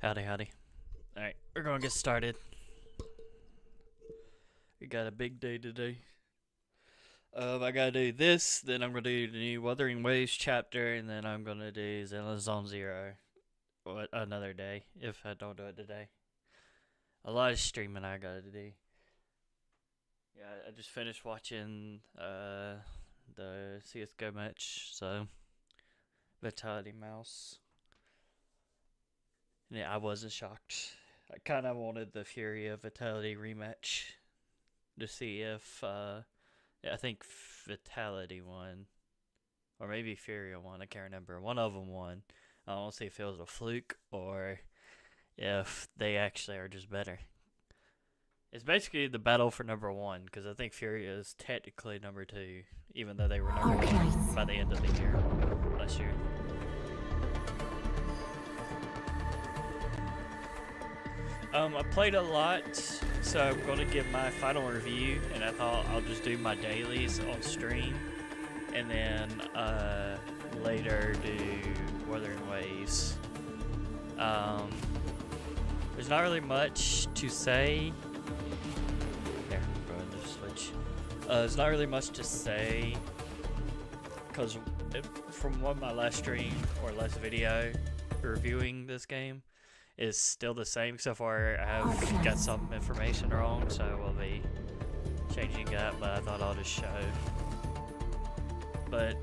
Howdy, howdy. Alright, we're gonna get started. We got a big day today. I gotta do this, then I'm gonna do the new Wuthering Waves chapter, and then I'm gonna do Zenless Zone Zero. Another day, if I don't do it today. A lot of streaming I gotta do. Yeah, I just finished watching the CSGO match, so Vitality Mouse. Yeah, I wasn't shocked. I kind of wanted the Fury of Vitality rematch to see if I think Vitality won, or maybe Fury won. I can't remember. One of them won. I don't see if it was a fluke or if they actually are just better. It's basically the battle for number one, because I think Fury is technically number two, even though they were number one by the end of the year last year. I played a lot, so I'm going to give my final review, and I thought I'll just do my dailies on stream, and then later do Wuthering Waves. There's not really much to say. There, go ahead and switch. There's not really much to say, because from what my last stream or last video reviewing this game is still the same. So far I have got some information wrong, so we'll be changing that, but I thought I'll just show. But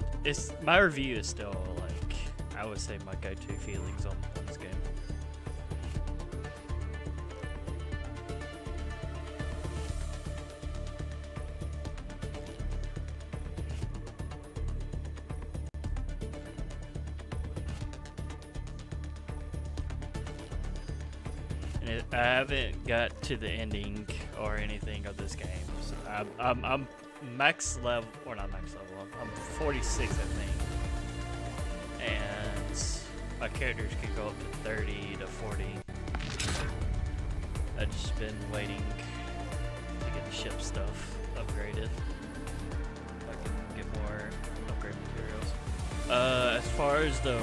my review is still, like, I would say my go-to feelings on this game. I haven't got to the ending or anything of this game. So I'm max level, or not max level. I'm 46, I think, and my characters can go up to 30 to 40. I've just been waiting to get the ship stuff upgraded. I can get more upgrade materials. As far as the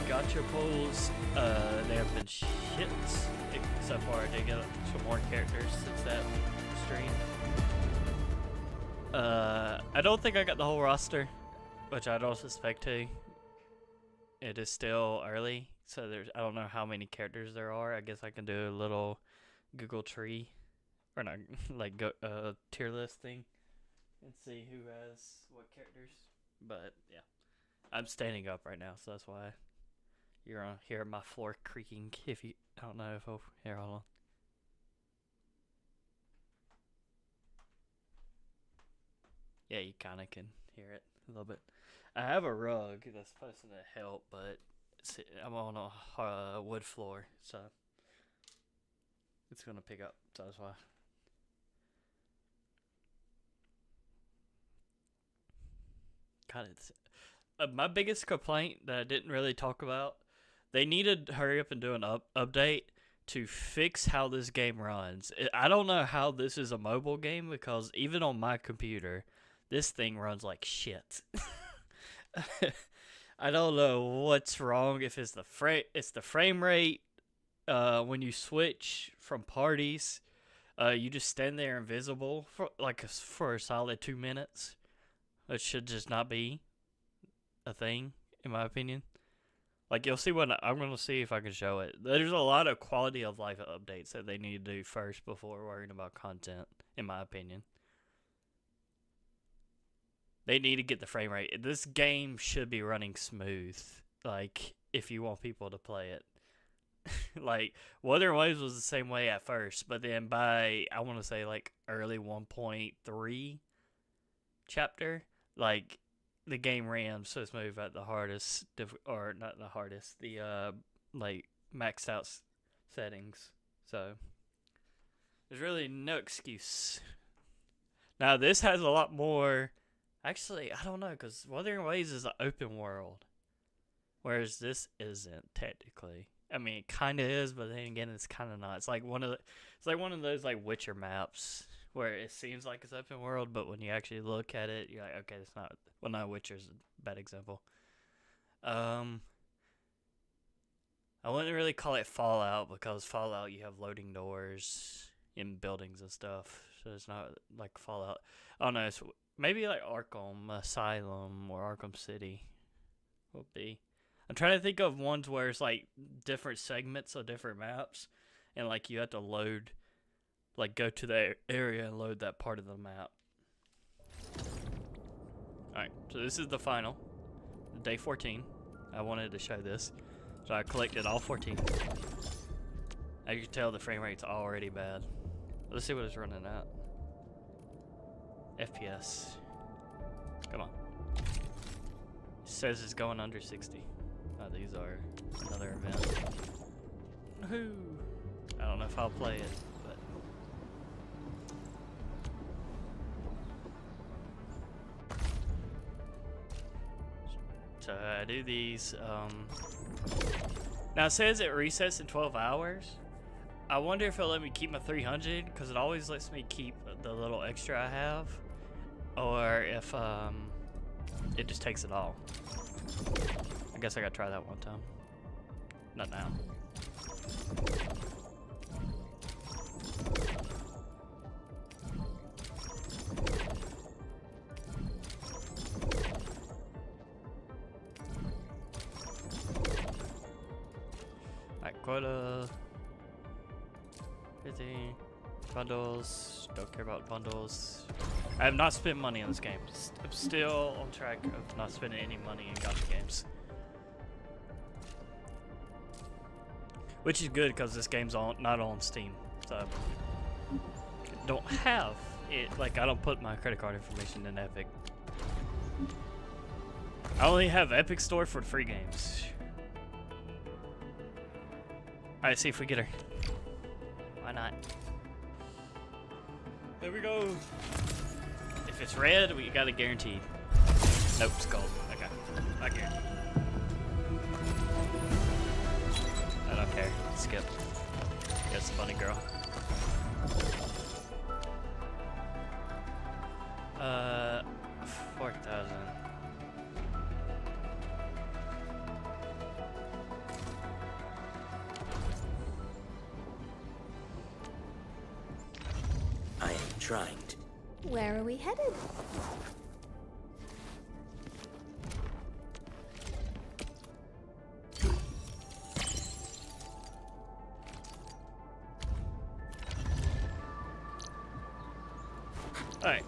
gacha pulls, they have been shit. So far, I did get some more characters since that stream. I don't think I got the whole roster, which I don't suspect to. It is still early, so I don't know how many characters there are. I guess I can do a little Google tree, or not, like tier list thing, and see who has what characters. But yeah, I'm standing up right now, so that's why you're gonna hear my floor creaking. If you, I don't know if here, hold on. Yeah, you kind of can hear it a little bit. I have a rug that's supposed to help, but I'm on a wood floor, so it's gonna pick up. So that's why. God, it's my biggest complaint that I didn't really talk about. They needed to hurry up and do an update to fix how this game runs. I don't know how this is a mobile game, because even on my computer, this thing runs like shit. I don't know what's wrong. If it's the frame rate. When you switch from parties, you just stand there invisible for a solid 2 minutes. It should just not be a thing, in my opinion. Like, you'll see what I'm going to see if I can show it. There's a lot of quality of life updates that they need to do first before worrying about content, in my opinion. They need to get the frame rate. This game should be running smooth. Like, if you want people to play it. Like, Wuthering Waves was the same way at first, but then by, I want to say, like, early 1.3 chapter, like, the game ran so smooth at the hardest, or not the hardest, the, like, maxed out settings. So, there's really no excuse. Now, this has a lot more. Actually, I don't know, because Wuthering Waves is an open world, whereas this isn't technically. I mean, it kind of is, but then again, it's kind of not. It's like one of those like Witcher maps where it seems like it's open world, but when you actually look at it, you're like, okay, it's not. Well, no, Witcher's a bad example. I wouldn't really call it Fallout because Fallout you have loading doors in buildings and stuff, so it's not like Fallout. Oh no, it's maybe like Arkham Asylum or Arkham City will be. I'm trying to think of ones where it's like different segments of different maps, and like you have to load, like go to the area and load that part of the map. Alright, so this is the final, day 14. I wanted to show this, so I collected all 14. As you can tell, the frame rate's already bad. Let's see what it's running at. FPS. Come on. It says it's going under 60. Oh, these are another event. Woohoo! I don't know if I'll play it, but so I do these. Now it says it resets in 12 hours. I wonder if it'll let me keep my 300 because it always lets me keep the little extra I have, or if it just takes it all. I guess I gotta try that one time. Not now. Alright, quota. 50 bundles. Don't care about bundles. I have not spent money on this game. I'm still on track of not spending any money in gacha games. Which is good because this game's not on Steam, so I don't have it. Like, I don't put my credit card information in Epic. I only have Epic Store for free games. Alright, see if we get her. Why not? There we go. If it's red, we got it guaranteed. Nope, it's gold. Okay, not guaranteed. I don't care. Skip. It's a bunny girl. 4,000. I am trying to. Where are we headed? Alright.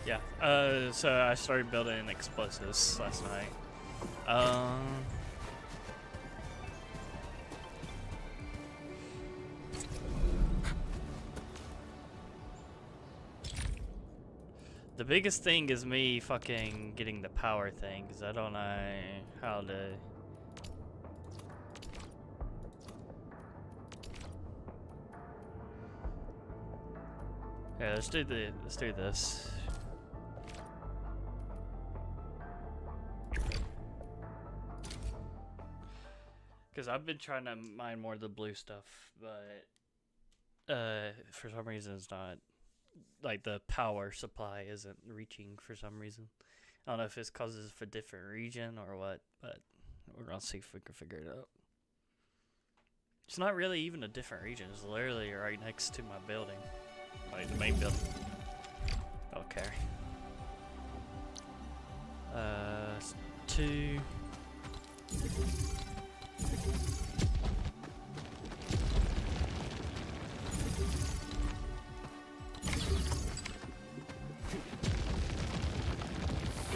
Yeah, so I started building explosives last night. The biggest thing is me fucking getting the power thing, because I don't know how to... Yeah, let's do this. Because I've been trying to mine more of the blue stuff, but for some reason it's not, like the power supply isn't reaching for some reason. I don't know if it's because it's for different region or what, but we're gonna see if we can figure it out. It's not really even a different region. It's literally right next to my building. Like the main building. Okay. 2.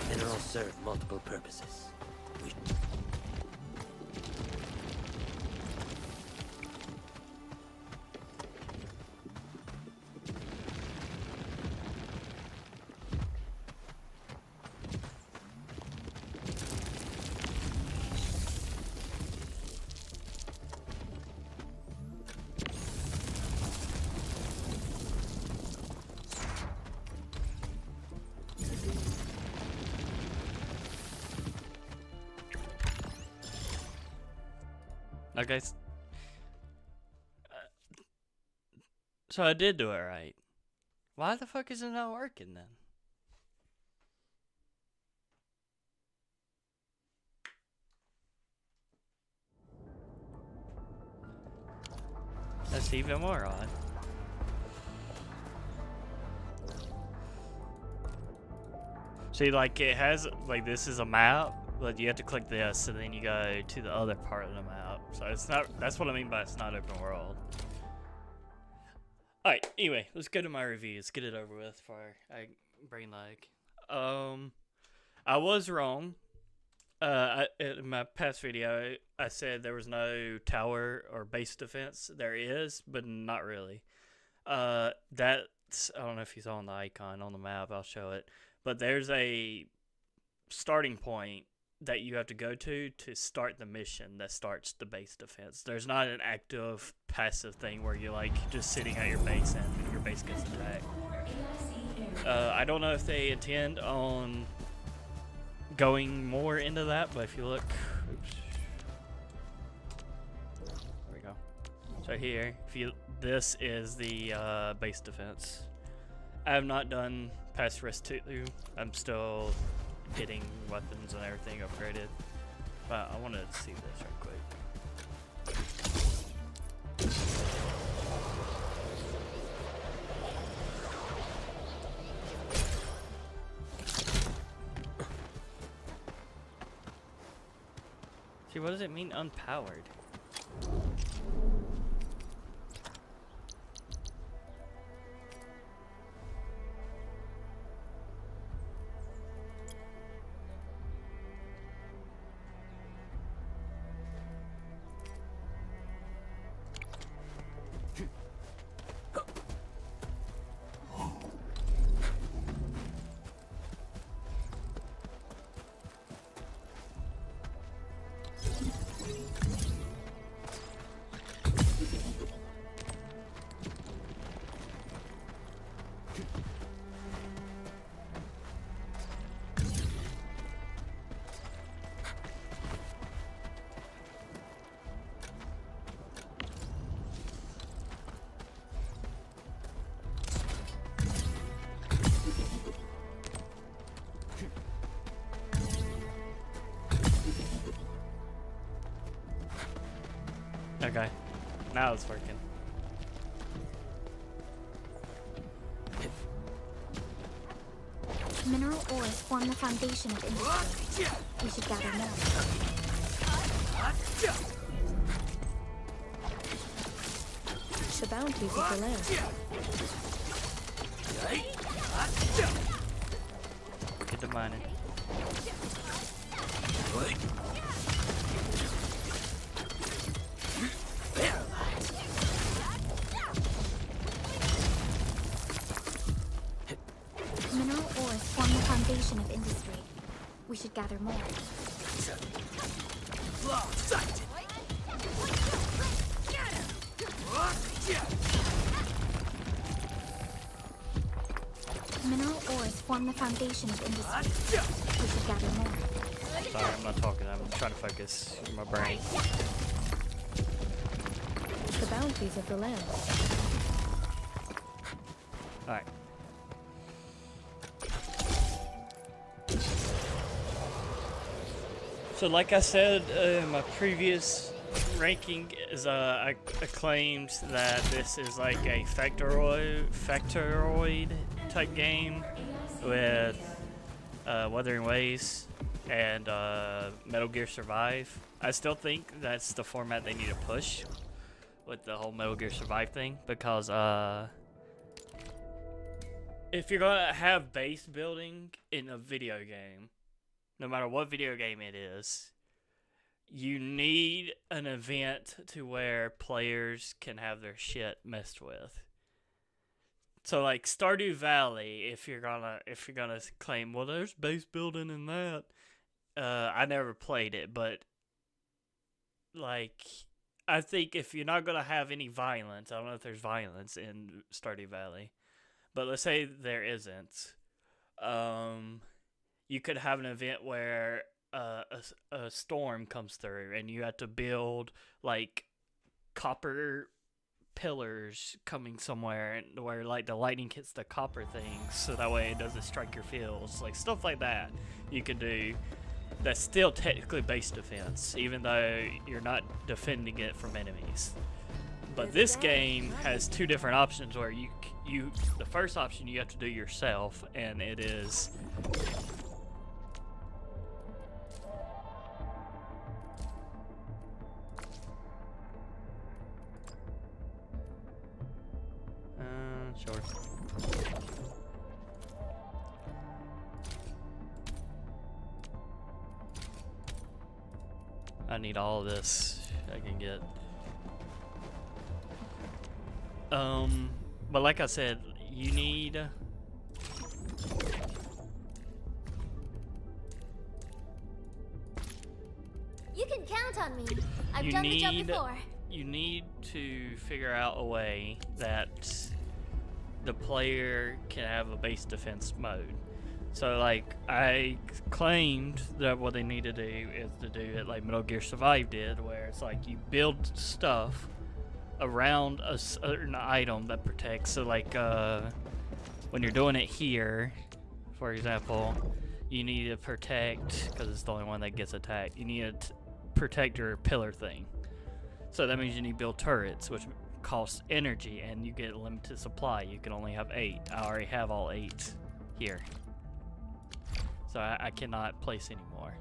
Minerals serve multiple purposes. We Okay. So I did do it right. Why the fuck is it not working then? That's even more odd. See, like, it has, like, this is a map, but you have to click this, and then you go to the other part of the map. So it's not, that's what I mean by it's not open world. Alright, anyway, let's go to my review. Let's get it over with before I brain lag. I was wrong. In my past video, I said there was no tower or base defense. There is, but not really. That's, I don't know if you saw on the icon on the map, I'll show it. But there's a starting point that you have to go to start the mission that starts the base defense. There's not an active passive thing where you're like just sitting at your base and your base gets attacked. I don't know if they intend on going more into that, but if you look, oops, there we go. So here, this is the base defense. I have not done past rest 2. I'm still getting weapons and everything upgraded. But I wanted to see this right quick. See, what does it mean unpowered? Okay, now it's working. Mineral ores form the foundation of industry. We should gather more. The bounties of the land. Get the mining. Mineral ores form the foundation of industry. We should gather more. Mineral ores form the foundation of industry. We should gather more. Sorry, I'm not talking. I'm trying to focus my brain. The bounties of the land. Alright. So like I said in my previous ranking is claimed that this is like a factoroid type game with Wuthering Waves and Metal Gear Survive. I still think that's the format they need to push with the whole Metal Gear Survive thing, because if you're gonna have base building in a video game, no matter what video game it is, you need an event to where players can have their shit messed with. So like Stardew Valley, if you're gonna claim, well, there's base building in that. I never played it, but like, I think if you're not gonna have any violence, I don't know if there's violence in Stardew Valley, but let's say there isn't. You could have an event where a storm comes through and you have to build like copper pillars coming somewhere, and where like the lightning hits the copper things, so that way it doesn't strike your fields, like stuff like that you could do. That's still technically base defense, even though you're not defending it from enemies. But this game has two different options where you the first option you have to do yourself, and it is sure. I need all this I can get. But like I said, you need You can count on me. I've done the job before. You need to figure out a way that the player can have a base defense mode. So like, I claimed that what they need to do is to do it like Metal Gear Survive did, where it's like you build stuff around a certain item that protects. So like, when you're doing it here, for example, you need to protect, because it's the only one that gets attacked, you need to protect your pillar thing. So that means you need to build turrets, which costs energy, and you get a limited supply. You can only have 8. I already have all 8 here, so I cannot place anymore.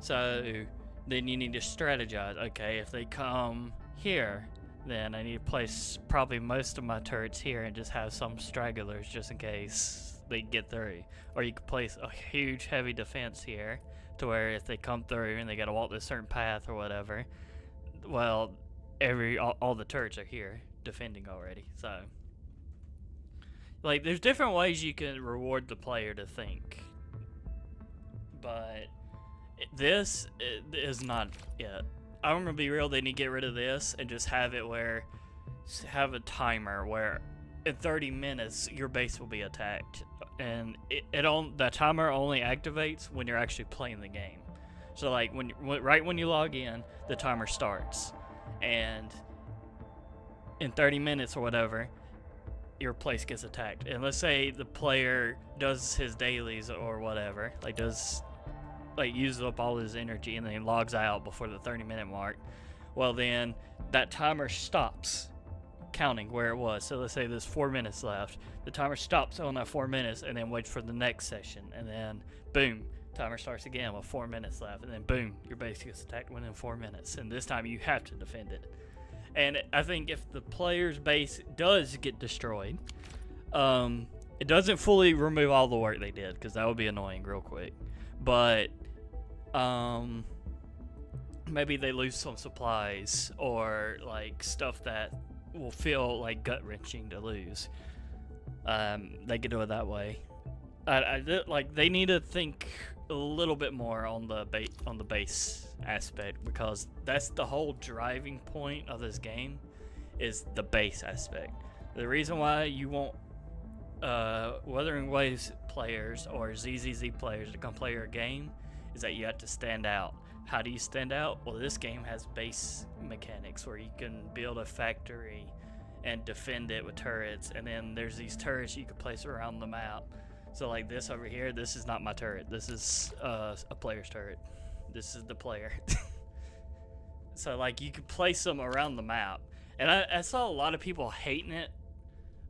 So then you need to strategize. Okay, if they come here, then I need to place probably most of my turrets here and just have some stragglers just in case they get through. Or you could place a huge heavy defense here, to where if they come through and they gotta walk this certain path or whatever, well, all the turrets are here defending already. So like, there's different ways you can reward the player to think, but this is not it. I'm gonna be real, they need to get rid of this and just have it where, have a timer where in 30 minutes your base will be attacked, and the timer only activates when you're actually playing the game. So like, right when you log in, the timer starts, and in 30 minutes or whatever, your place gets attacked. And let's say the player does his dailies or whatever, uses up all his energy and then logs out before the 30-minute mark. Well, then that timer stops counting where it was. So let's say there's 4 minutes left. The timer stops on that 4 minutes and then waits for the next session, and then boom, timer starts again with 4 minutes left, and then boom, your base gets attacked within 4 minutes, and this time you have to defend it. And I think if the player's base does get destroyed, it doesn't fully remove all the work they did, because that would be annoying real quick. But maybe they lose some supplies, or like stuff that will feel like gut-wrenching to lose. They could do it that way. Like, they need to think a little bit more on the base aspect, because that's the whole driving point of this game, is the base aspect. The reason why you want Wuthering Waves players or ZZZ players to come play your game is that you have to stand out. How do you stand out? Well, this game has base mechanics where you can build a factory and defend it with turrets, and then there's these turrets you can place around the map. So like this over here, this is not my turret. This is a player's turret. This is the player. So like you could place them around the map, and I saw a lot of people hating it,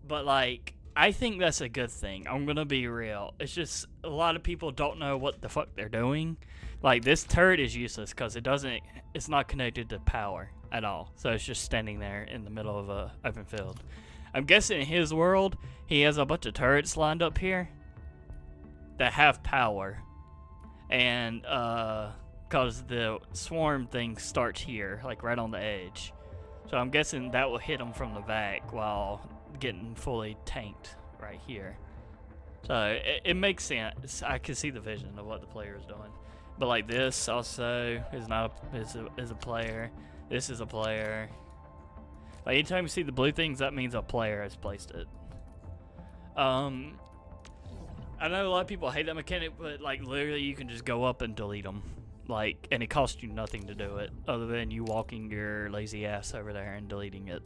but like I think that's a good thing. I'm gonna be real. It's just a lot of people don't know what the fuck they're doing. Like this turret is useless because it's not connected to power at all. So it's just standing there in the middle of a open field. I'm guessing in his world he has a bunch of turrets lined up here that have power, and because the swarm thing starts here, like right on the edge. So I'm guessing that will hit him from the back while getting fully tanked right here. So it makes sense. I can see the vision of what the player is doing. But like this also is a player. This is a player. Like anytime you see the blue things, that means a player has placed it. I know a lot of people hate that mechanic, but like literally you can just go up and delete them. Like, and it costs you nothing to do it, other than you walking your lazy ass over there and deleting it.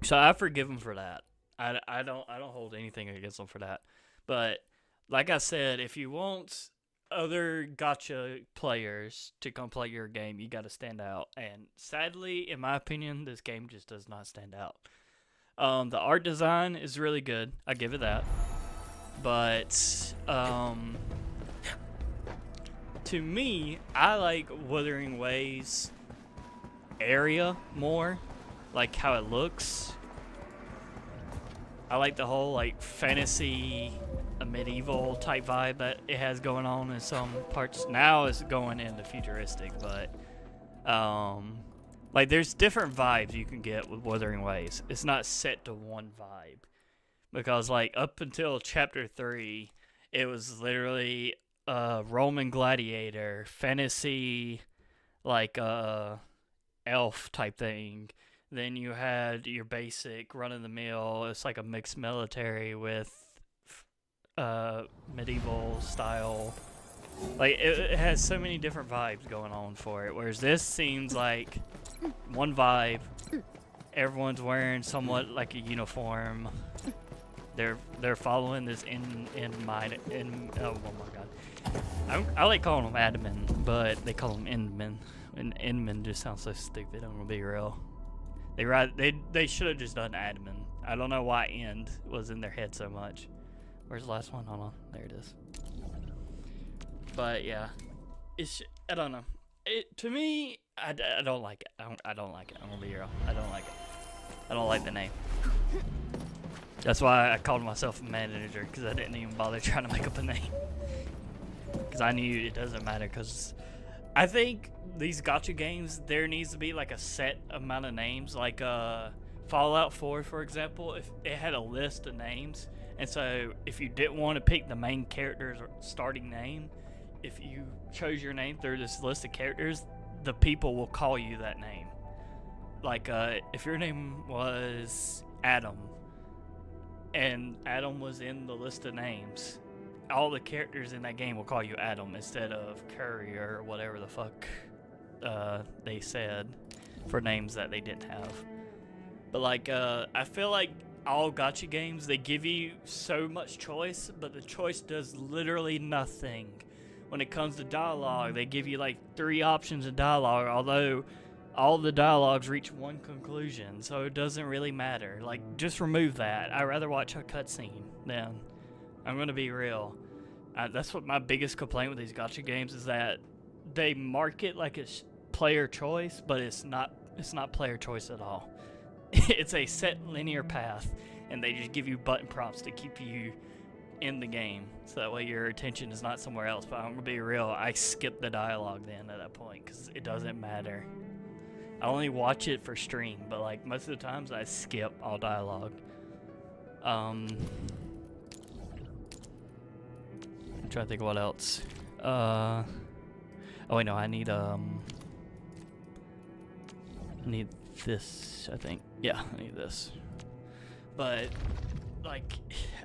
So I forgive them for that. I don't hold anything against them for that. But like I said, if you want other gacha players to come play your game, you got to stand out. And sadly, in my opinion, this game just does not stand out. The art design is really good. I give it that. But to me, I like Wuthering Waves area more, like how it looks. I like the whole like fantasy, medieval type vibe that it has going on in some parts. Now it's going into futuristic, but like there's different vibes you can get with Wuthering Waves. It's not set to one vibe, because like up until chapter 3, it was literally Roman gladiator, fantasy, like elf type thing. Then you had your basic run-of-the-mill. It's like a mixed military with medieval style. Like it has so many different vibes going on for it. Whereas this seems like one vibe. Everyone's wearing somewhat like a uniform. They're following this oh my god. I like calling them admin, but they call them endmen. And endmen just sounds so stupid. I'm gonna be real. They should have just done admin. I don't know why end was in their head so much. Where's the last one? Hold on, there it is. But yeah, I don't know. To me, I don't like it. I don't like it. I'm gonna be real. I don't like it. I don't like the name. That's why I called myself a manager, because I didn't even bother trying to make up a name. Because I knew it doesn't matter, because I think these gacha games, there needs to be like a set amount of names. Like Fallout 4, for example, if it had a list of names. And so if you didn't want to pick the main character's starting name, if you chose your name through this list of characters, the people will call you that name. Like if your name was Adam, and Adam was in the list of names, all the characters in that game will call you Adam instead of Curry or whatever the fuck they said for names that they didn't have. But like I feel like all gacha games, they give you so much choice, but the choice does literally nothing. When it comes to dialogue, they give you like 3 options of dialogue, although all the dialogues reach one conclusion, so it doesn't really matter. Like, just remove that. I'd rather watch a cutscene than. I'm gonna be real. That's what my biggest complaint with these gacha games is, that they market like it's player choice, but it's not player choice at all. It's a set linear path, and they just give you button prompts to keep you in the game, so that way your attention is not somewhere else. But I'm gonna be real, I skip the dialogue then at that point, because it doesn't matter. I only watch it for stream, but like most of the times I skip all dialogue. I'm trying to think of what else. Oh wait, no, I need this, I think. Yeah, I need this. But like,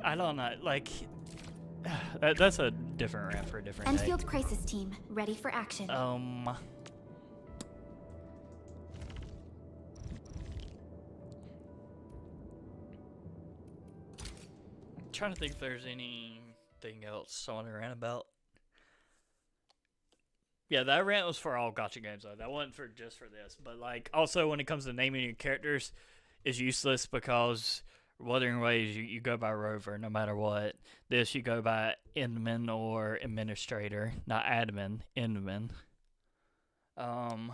I don't know, like that's a different rant for a different day. Endfield crisis team, ready for action. Trying to think if there's anything else I want to rant about. Yeah, that rant was for all gotcha games though. That wasn't for just for this. But like, also when it comes to naming your characters, is useless because Wuthering Waves you go by Rover no matter what. This you go by Endman or Administrator, not Admin, Endman. And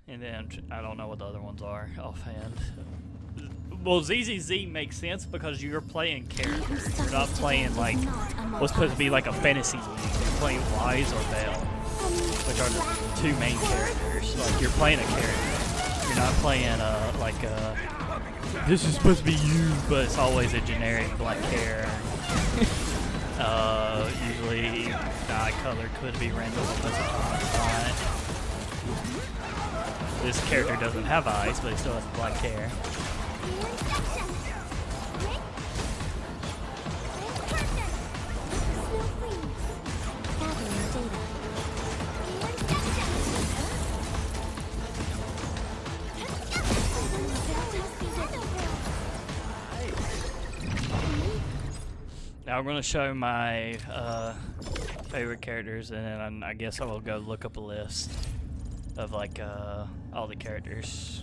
then I don't know what the other ones are offhand. Well, ZZZ makes sense because you're playing characters. You're not playing like what's supposed to be like a fantasy league. You're playing Wise or Belle, which are the two main characters. Like you're playing a character. You're not playing this is supposed to be you, but it's always a generic black hair. Usually eye color could be random, but it's not. This character doesn't have eyes, but he still has black hair. Now I'm going to show my favorite characters, and then I guess I will go look up a list of like all the characters.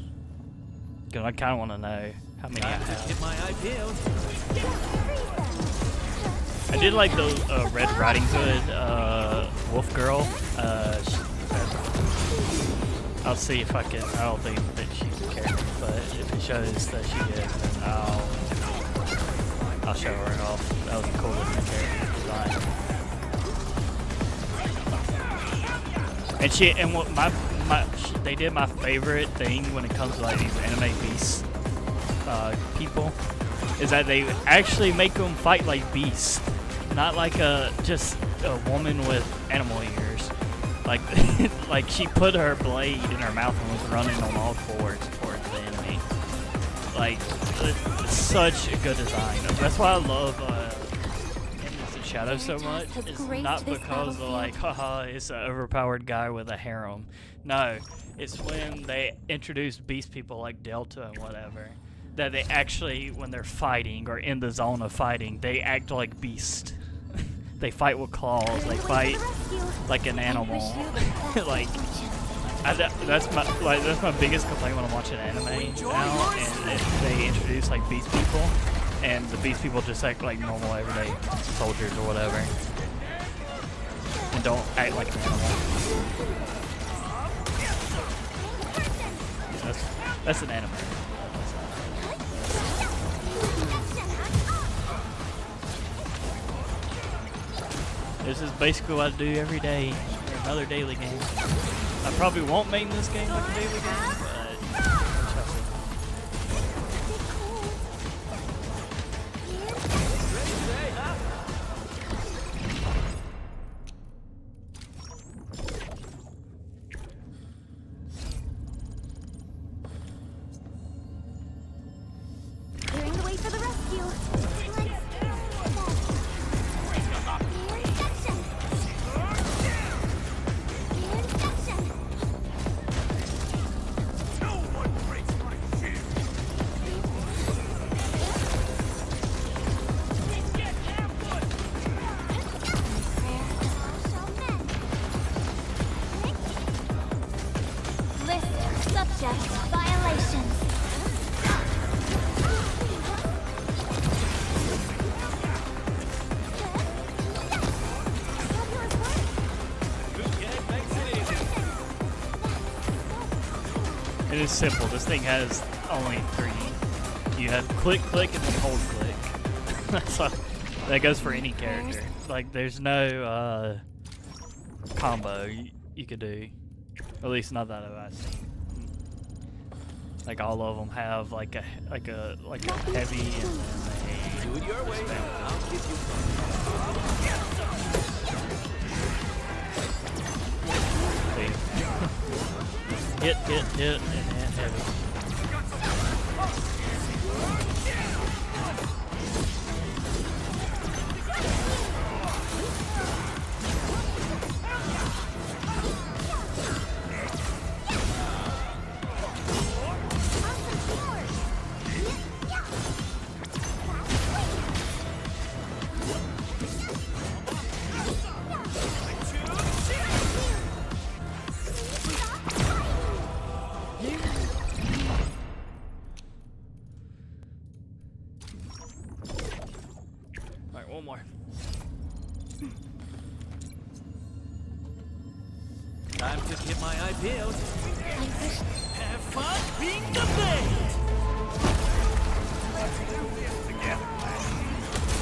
Cause I kind of want to know how many I have. Hit my ideal. I did like the Red Riding Hood Wolf Girl. I'll see if I can. I don't think that she's a character, but if it shows that she is, then I'll show her off. That was cool looking character design. And what they did my favorite thing when it comes to like these anime beast people is that they actually make them fight like beasts, not like just a woman with animal ears. Like like she put her blade in her mouth and was running on all fours towards the enemy. Like it's such a good design. That's why I love Enemies in Shadow so much. It's not because of like, haha, it's an overpowered guy with a harem. No, it's when they introduce beast people like Delta and whatever, that they actually, when they're fighting or in the zone of fighting, they act like beasts. They fight with claws. They fight like an animal. Like that's my biggest complaint when I'm watching anime now, and they introduce like beast people, and the beast people just act like normal everyday soldiers or whatever, and don't act like an animal. That's an anime. This is basically what I do every day. Another daily game. I probably won't main this game like a daily game, but Clearing the way for the rescue. it is simple. This thing has only 3. You have click, click, and then hold click. That's all. That goes for any character. Like, there's no combo you could do. At least not that I've seen. Like all of them have like a heavy and then a Do it your way. I'll give you hit, and then heavy. Time to get my IP out. I wish Have fun being the bait!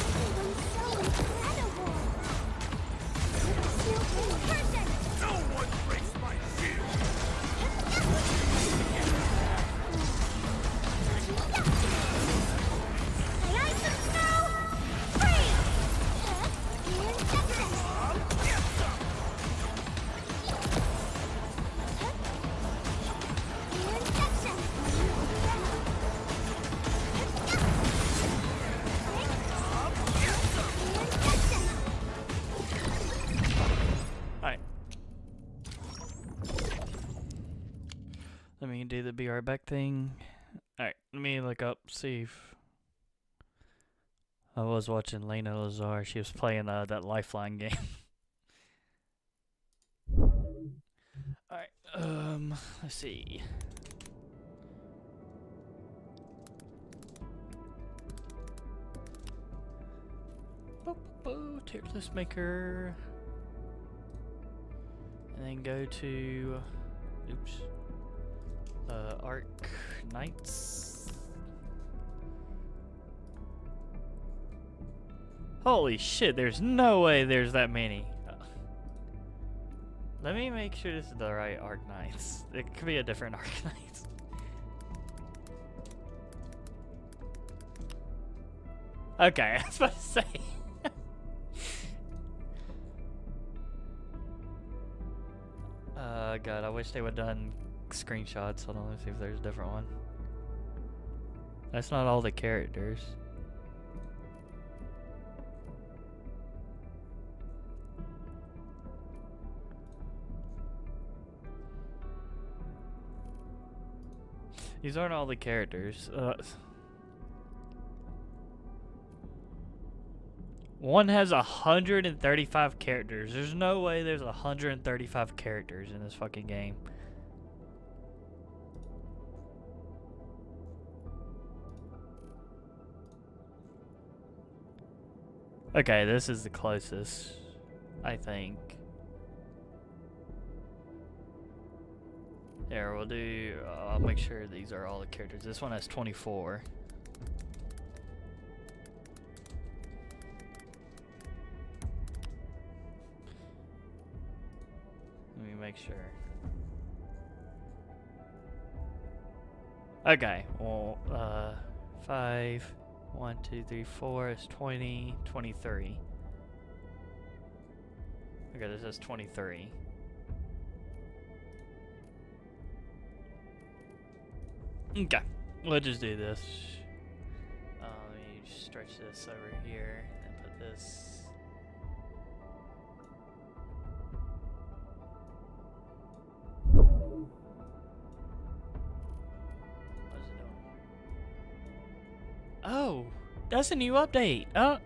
it was so incredible. Person! No one breaks my shield! May I some snow? Freeze! Injection! Injection! Injection! Alright. Let me do the be right back thing. Alright, let me look up, see if... I was watching Lena Lazar. She was playing that Lifeline game. Alright, let's see. Tier list maker. And then go to... Oops. Arknights. Holy shit, there's no way there's that many. Let me make sure this is the right Arknights. It could be a different Arknights. Okay, I was about to say. God, I wish they would have done screenshots. Hold on, let's see if there's a different one. That's not all the characters. These aren't all the characters. One has 135 characters. There's no way there's 135 characters in this fucking game. Okay, this is the closest, I think. There, we'll do... I'll make sure these are all the characters. This one has 24. Let me make sure. Okay, well, 5, 1, 2, 3, 4 is 20, 23. Okay, this is 23. Okay, we'll just do this. Let me stretch this over here and put this. What is it doing? Oh, that's a new update. Oh,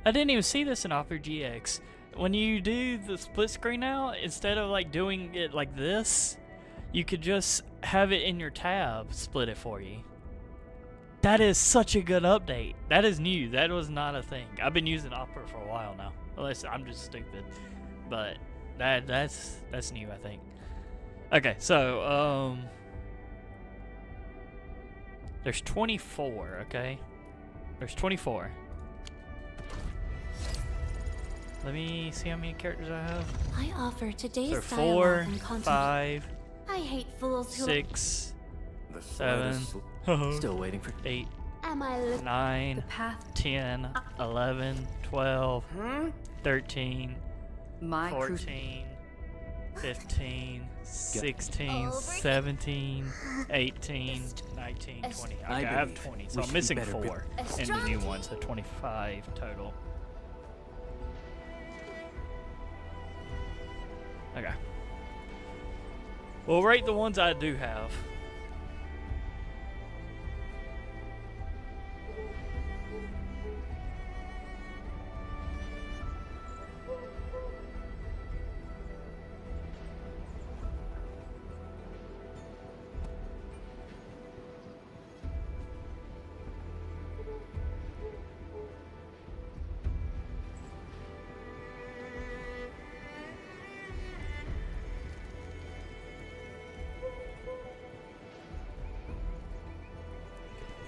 I didn't even see this in Opera GX. When you do the split screen now, instead of like doing it like this, you could just have it in your tab, split it for you. That is such a good update. That is new. That was not a thing. I've been using Opera for a while now. Unless I'm just stupid. But that's new, I think. Okay, so there's 24, okay? There's 24. Let me see how many characters I have. I offer today's So dialogue 4, and content. 5, I hate fools who 6, The 7, slightest Still waiting for 8, am I looking the 9, path 10, 11, 12, 13, My crucial 14, 15, 16, Over. 17, 18, 19, 20. Okay, I have believe 20, we so I'm should be missing better 4 in the new one, so 25 total. Okay. We'll rate the ones I do have.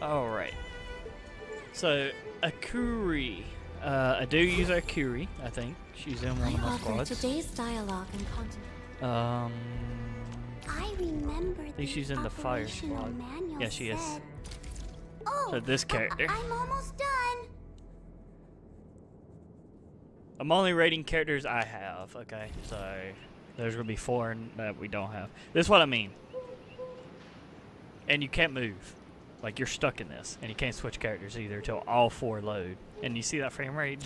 Alright. So, Akuri. I do use Akuri, I think. She's in one of my I offer squads. today's dialogue and content. I remember I think she's in the fire squad. Yeah, she is. Oh, So this character. I'm almost done. I'm only rating characters I have, okay? So, there's gonna be 4 that we don't have. This is what I mean. And you can't move. Like, you're stuck in this. And you can't switch characters either until all 4 load. And you see that frame rate?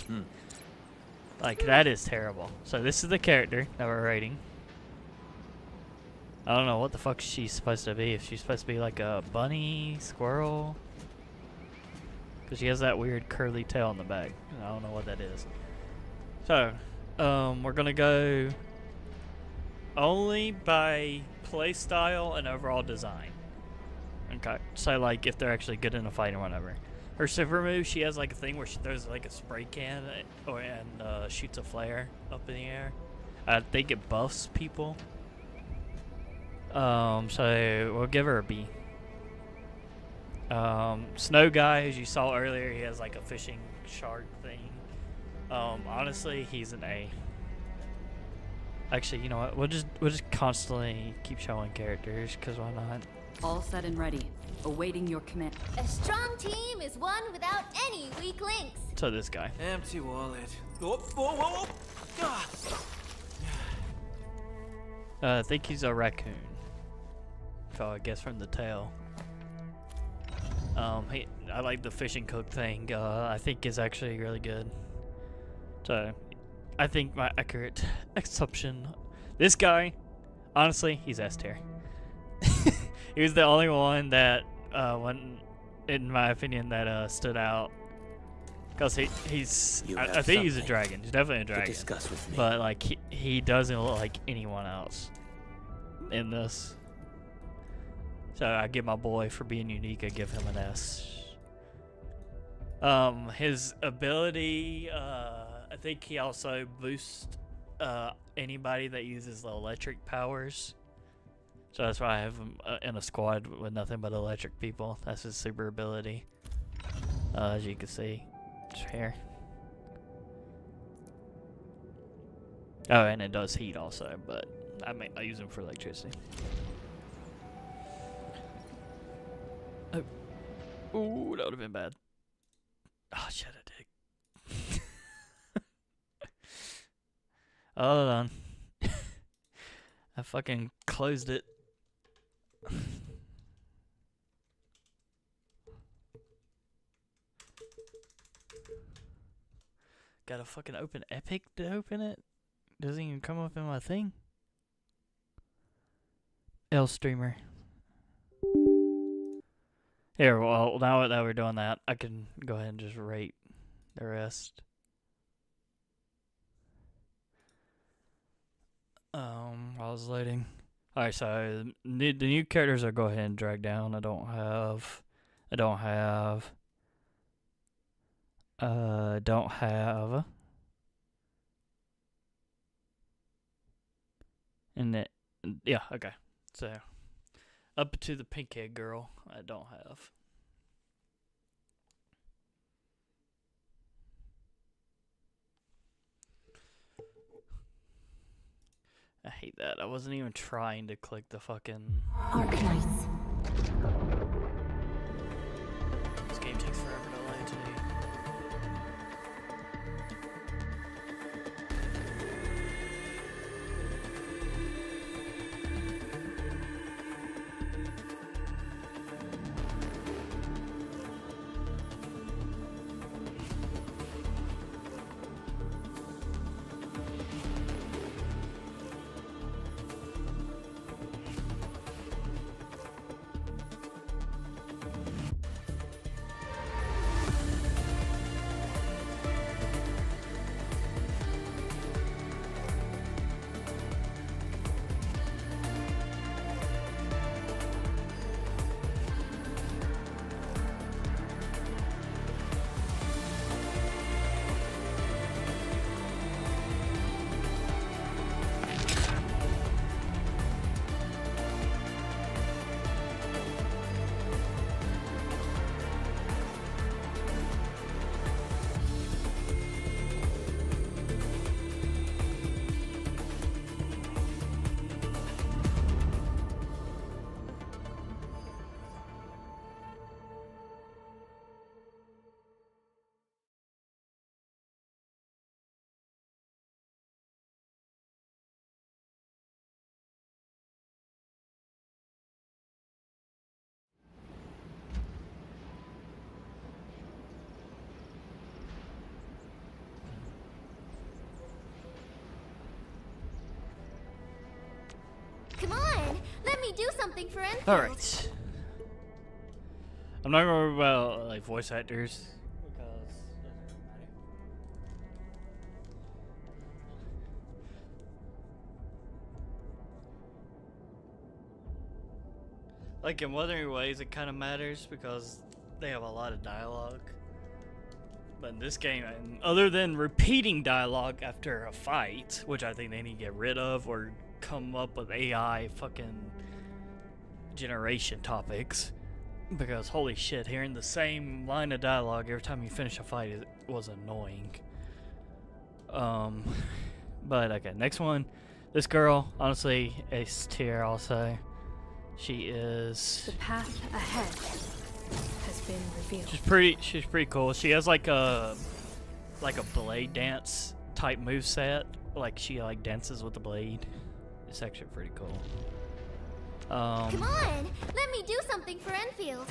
Like, that is terrible. So, this is the character that we're rating. I don't know what the fuck she's supposed to be. If she's supposed to be like a bunny, squirrel. Because she has that weird curly tail on the back. I don't know what that is. So, we're going to go only by playstyle and overall design. Okay, so like if they're actually good in a fight or whatever. Her super move, she has like a thing where she throws like a spray can and shoots a flare up in the air. I think it buffs people. So we'll give her a B. Snow guy, as you saw earlier, he has like a fishing shark thing. Honestly, he's an A. Actually, you know what? We'll just constantly keep showing characters, because why not? All set and ready. Awaiting your command. A strong team is one without any weak links. So this guy. Empty wallet. Oh, whoa, whoa, whoa. Ah. I think he's a raccoon. So I guess from the tail. I like the fishing cook thing. I think is actually really good. So, I think my accurate assumption. This guy, honestly, he's S tier. He was the only one that, in my opinion, that stood out. Because he's, I think he's a dragon. He's definitely a dragon. Discuss with me. But like he doesn't look like anyone else in this. So I give my boy, for being unique, I give him an S. His ability, I think he also boosts anybody that uses the electric powers. So that's why I have him in a squad with nothing but electric people. That's his super ability. As you can see, it's here. Oh, and it does heat also, but I use him for electricity. Oh. Ooh, that would have been bad. Oh, shit, I did. Hold on. I fucking closed it. Gotta fucking open Epic to open it? Doesn't even come up in my thing. L streamer. Here, well, now that we're doing that, I can go ahead and just rate the rest. While I was loading. Alright, so the new characters I'll go ahead and drag down. I don't have. And it, yeah, okay. So, up to the pink head girl, I don't have. I hate that. I wasn't even trying to click the fucking... Arknights. This game takes forever to load today. me do something for Endfield. Alright. I'm not gonna worry about like voice actors because it doesn't matter. Like in other ways it kinda matters because they have a lot of dialogue. But in this game, other than repeating dialogue after a fight, which I think they need to get rid of or come up with AI fucking generation topics, because holy shit, hearing the same line of dialogue every time you finish a fight was annoying. But okay, next one. This girl, honestly, ace tier also. She is. The path ahead has been revealed. She's pretty cool. She has like a blade dance type move set. Like she like dances with the blade. It's actually pretty cool. Come on, let me do something for Endfield.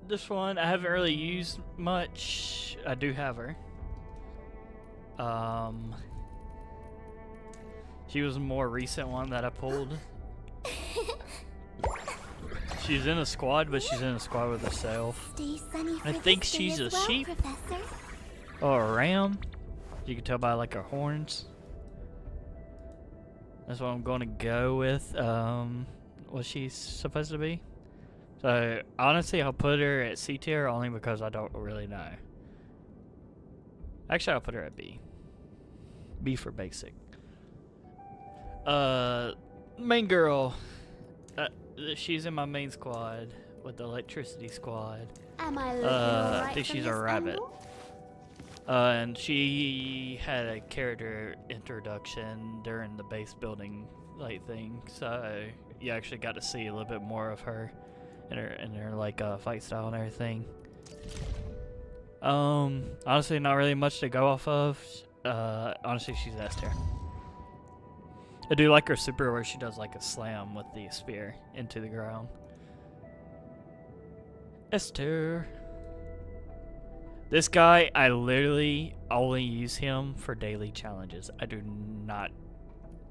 This one I haven't really used much. I do have her. She was a more recent one that I pulled. She's in a squad, but she's in a squad with herself. Stay sunny for I think this day she's as a well, sheep. Professor. Or a ram. You can tell by like her horns. That's what I'm gonna go with. What she's supposed to be. So honestly, I'll put her at C tier only because I don't really know. Actually, I'll put her at B. B for basic. Main girl. She's in my main squad with the electricity squad. Am I looking all right I think from she's this a rabbit. angle? And she had a character introduction during the base building like thing, so you actually got to see a little bit more of her and her like fight style and everything. Honestly, not really much to go off of. Honestly, she's S tier. I do like her super where she does like a slam with the spear into the ground. S tier. This guy, I literally only use him for daily challenges. I do not.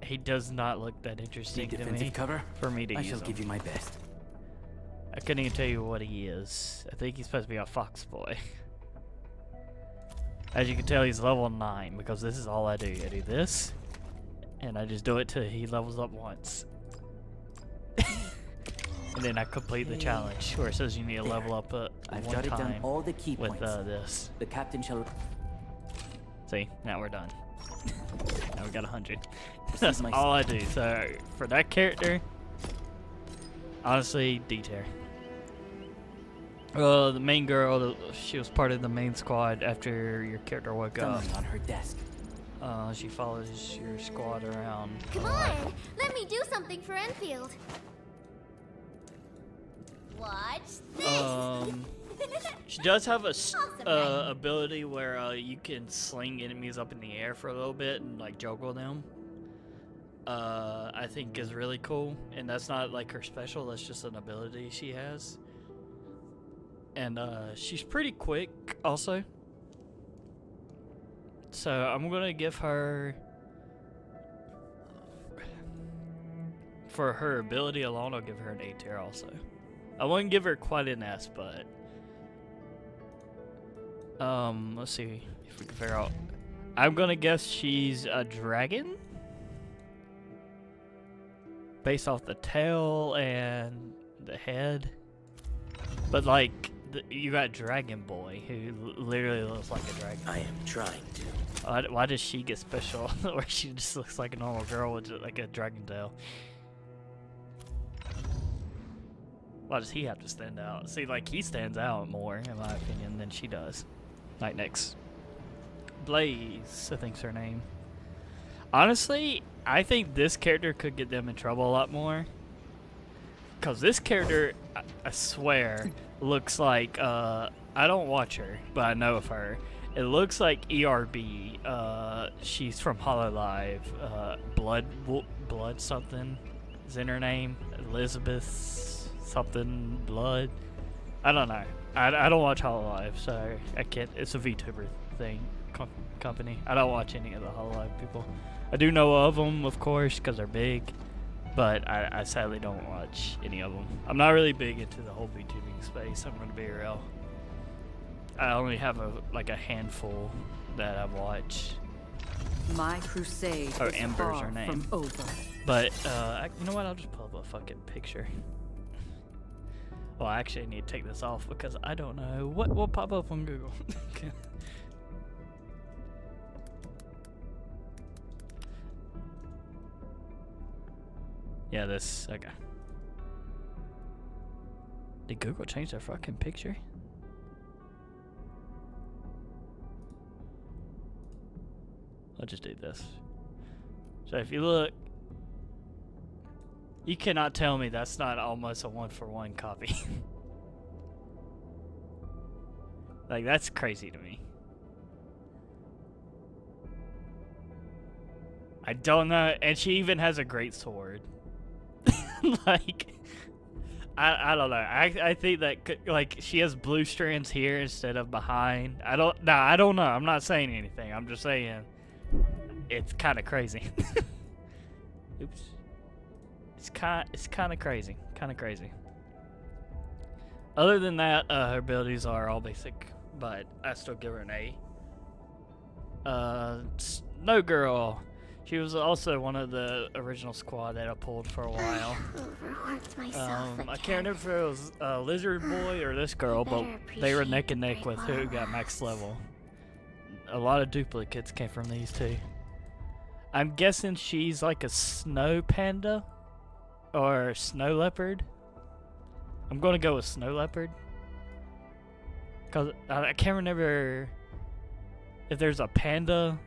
He does not look that interesting to me cover? for me to I use shall him. give you my best. I couldn't even tell you what he is. I think he's supposed to be a fox boy. As you can tell, he's level 9 because this is all I do. I do this, and I just do it till he levels up once. And then I complete the challenge where it says you need to level up I've one jotted down time all the key with points. this. The captain shall. See, now we're done. Now we got 100. This That's is my all I do. So for that character, honestly, D tier. The main girl, she was part of the main squad after your character woke up. Someone on her desk. She follows your squad around. Come on, let me do something for Endfield. Watch this. She does have a Awesome, right? ability where you can sling enemies up in the air for a little bit and like juggle them. I think is really cool, and that's not like her special. That's just an ability she has. And she's pretty quick also. So I'm gonna give her, for her ability alone, I'll give her an A tier also. I wouldn't give her quite an S, but let's see if we can figure out. I'm gonna guess she's a dragon based off the tail and the head. But like, you got Dragon Boy, who literally looks like a dragon. I am trying to. Why does she get special where she just looks like a normal girl with like a dragon tail? Why does he have to stand out? See, like, he stands out more, in my opinion, than she does. Night next. Blaze, I think's her name. Honestly, I think this character could get them in trouble a lot more. Because this character, I swear, looks like, I don't watch her, but I know of her. It looks like ERB. She's from Hololive. Blood something is in her name. Elizabeth something Blood. I don't know. I don't watch Hololive, so I can't. It's a VTuber thing, company. I don't watch any of the Hololive people. I do know of them, of course, because they're big. but I sadly don't watch any of them. I'm not really big into the whole VTubing space. I'm gonna be real. I only have like a handful that I've watched. My crusade Oh, is Ember's far her name. from over. But you know what? I'll just pull up a fucking picture. Well, actually, I need to take this off because I don't know what will pop up on Google. Yeah, this. Okay. Did Google change their fucking picture? I'll just do this. So if you look, you cannot tell me that's not almost a 1-for-1 copy. Like, that's crazy to me. I don't know, and she even has a great sword. Like, I don't know. I think that like she has blue strands here instead of behind. I don't know. I'm not saying anything. I'm just saying it's kind of crazy. Oops. It's kind of crazy. Kind of crazy. Other than that, her abilities are all basic, but I still give her an A. Snow Girl. She was also one of the original squad that I pulled for a while. Overworked myself I can't remember if it was Lizard Boy or this girl, but they were neck and neck with who got max level. A lot of duplicates came from these two. I'm guessing she's like a snow panda or snow leopard. I'm gonna go with snow leopard because I can't remember if there's a panda.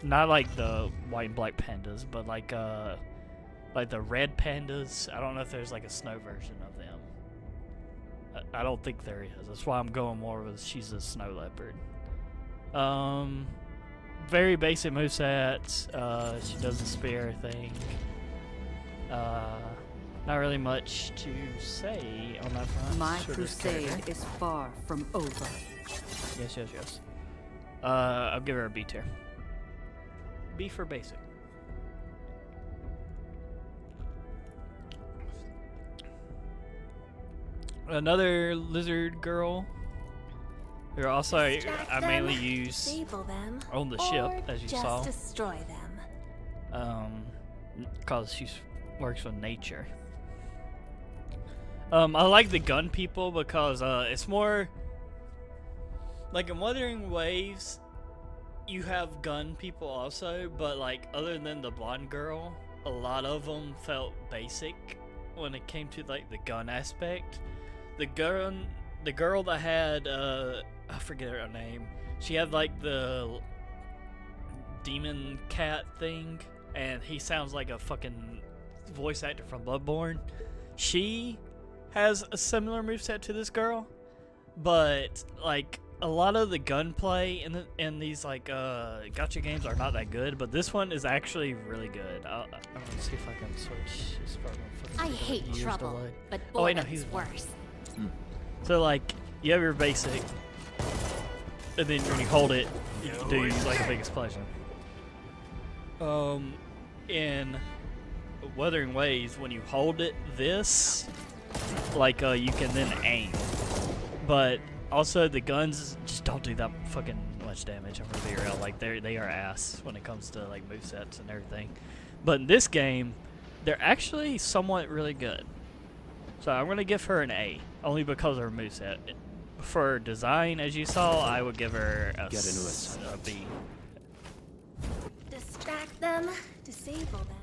Not like the white and black pandas, but like the red pandas. I don't know if there's like a snow version of them. I don't think there is. That's why I'm going more with she's a snow leopard. Very basic moveset. She does the spear thing. Not really much to say on that front. My for this crusade character. is far from over. Yes. I'll give her a B tier. B for basic. Another lizard girl. Who also I mainly use Disable them, on the or ship, as you just saw. destroy them. Because she works with nature. I like the gun people because it's more like in Wuthering Waves. You have gun people also, but like other than the blonde girl, a lot of them felt basic when it came to like the gun aspect. The girl that had I forget her name. She had like the demon cat thing, and he sounds like a fucking voice actor from Bloodborne. She has a similar moveset to this girl, but like a lot of the gunplay in these like gacha games are not that good, but this one is actually really good. I'm gonna see if I can switch. I hate trouble, but Oh wait, no, boredom's he's worse. So like you have your basic, and then when you hold it, you do like a big explosion. In Wuthering Waves, when you hold it, this like you can then aim, but also the guns just don't do that fucking much damage. I'm gonna be real, like they are ass when it comes to like movesets and everything. But in this game, they're actually somewhat really good. So I'm gonna give her an A, only because of her moveset. For design, as you saw, I would give her a B. Distract them, disable them.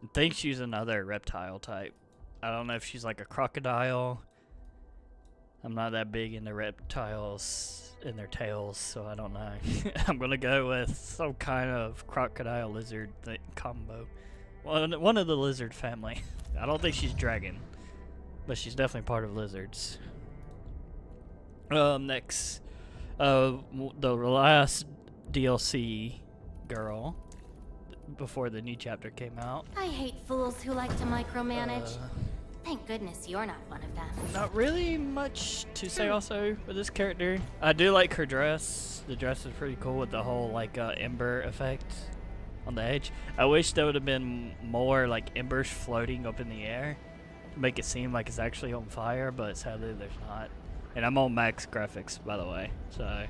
I think she's another reptile type. I don't know if she's like a crocodile. I'm not that big into reptiles and their tails, so I don't know. I'm gonna go with some kind of crocodile lizard combo. One of the lizard family. I don't think she's dragon, but she's definitely part of lizards. Next, the last DLC girl before the new chapter came out. I hate fools who like to micromanage. Thank goodness you're not one of them. Not really much to say also with this character. I do like her dress. The dress is pretty cool with the whole like ember effect. on the edge. I wish there would have been more like embers floating up in the air to make it seem like it's actually on fire, but sadly there's not. And I'm on max graphics, by the way, so.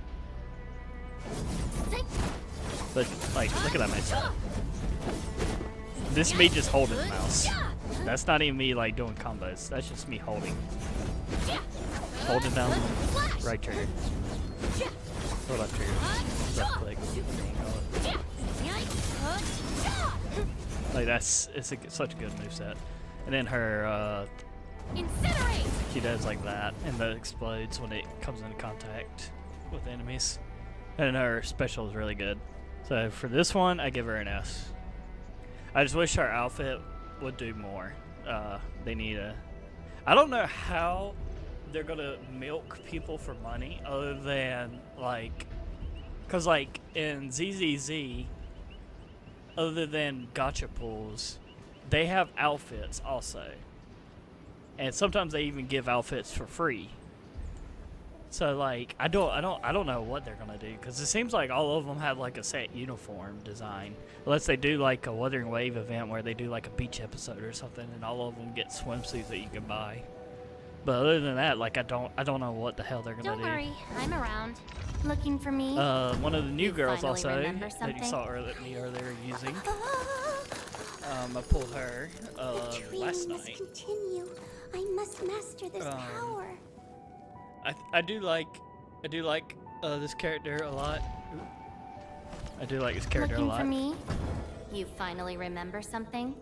But like, look at that mess. This is me just holding the mouse. That's not even me like doing combos. That's just me holding down right trigger, or left trigger, left click. Like it's such a good moveset. And then her, she does like that, and that explodes when it comes into contact with enemies. And her special is really good. So for this one, I give her an S. I just wish her outfit would do more. They need a... I don't know how they're gonna milk people for money other than like... Cause like in ZZZ, other than gacha pools, they have outfits also. And sometimes they even give outfits for free. So like I don't know what they're gonna do, because it seems like all of them have like a set uniform design, unless they do like a Wuthering Wave event where they do like a beach episode or something, and all of them get swimsuits that you can buy. But other than that, like I don't know what the hell they're gonna do. Don't worry, I'm around. Looking for me? One of the new You girls finally also remember that you something? saw earlier using. I pulled her last night. Continue. I must master this power. I do like this character a lot. I do like this character a Looking lot. for me? You finally remember something?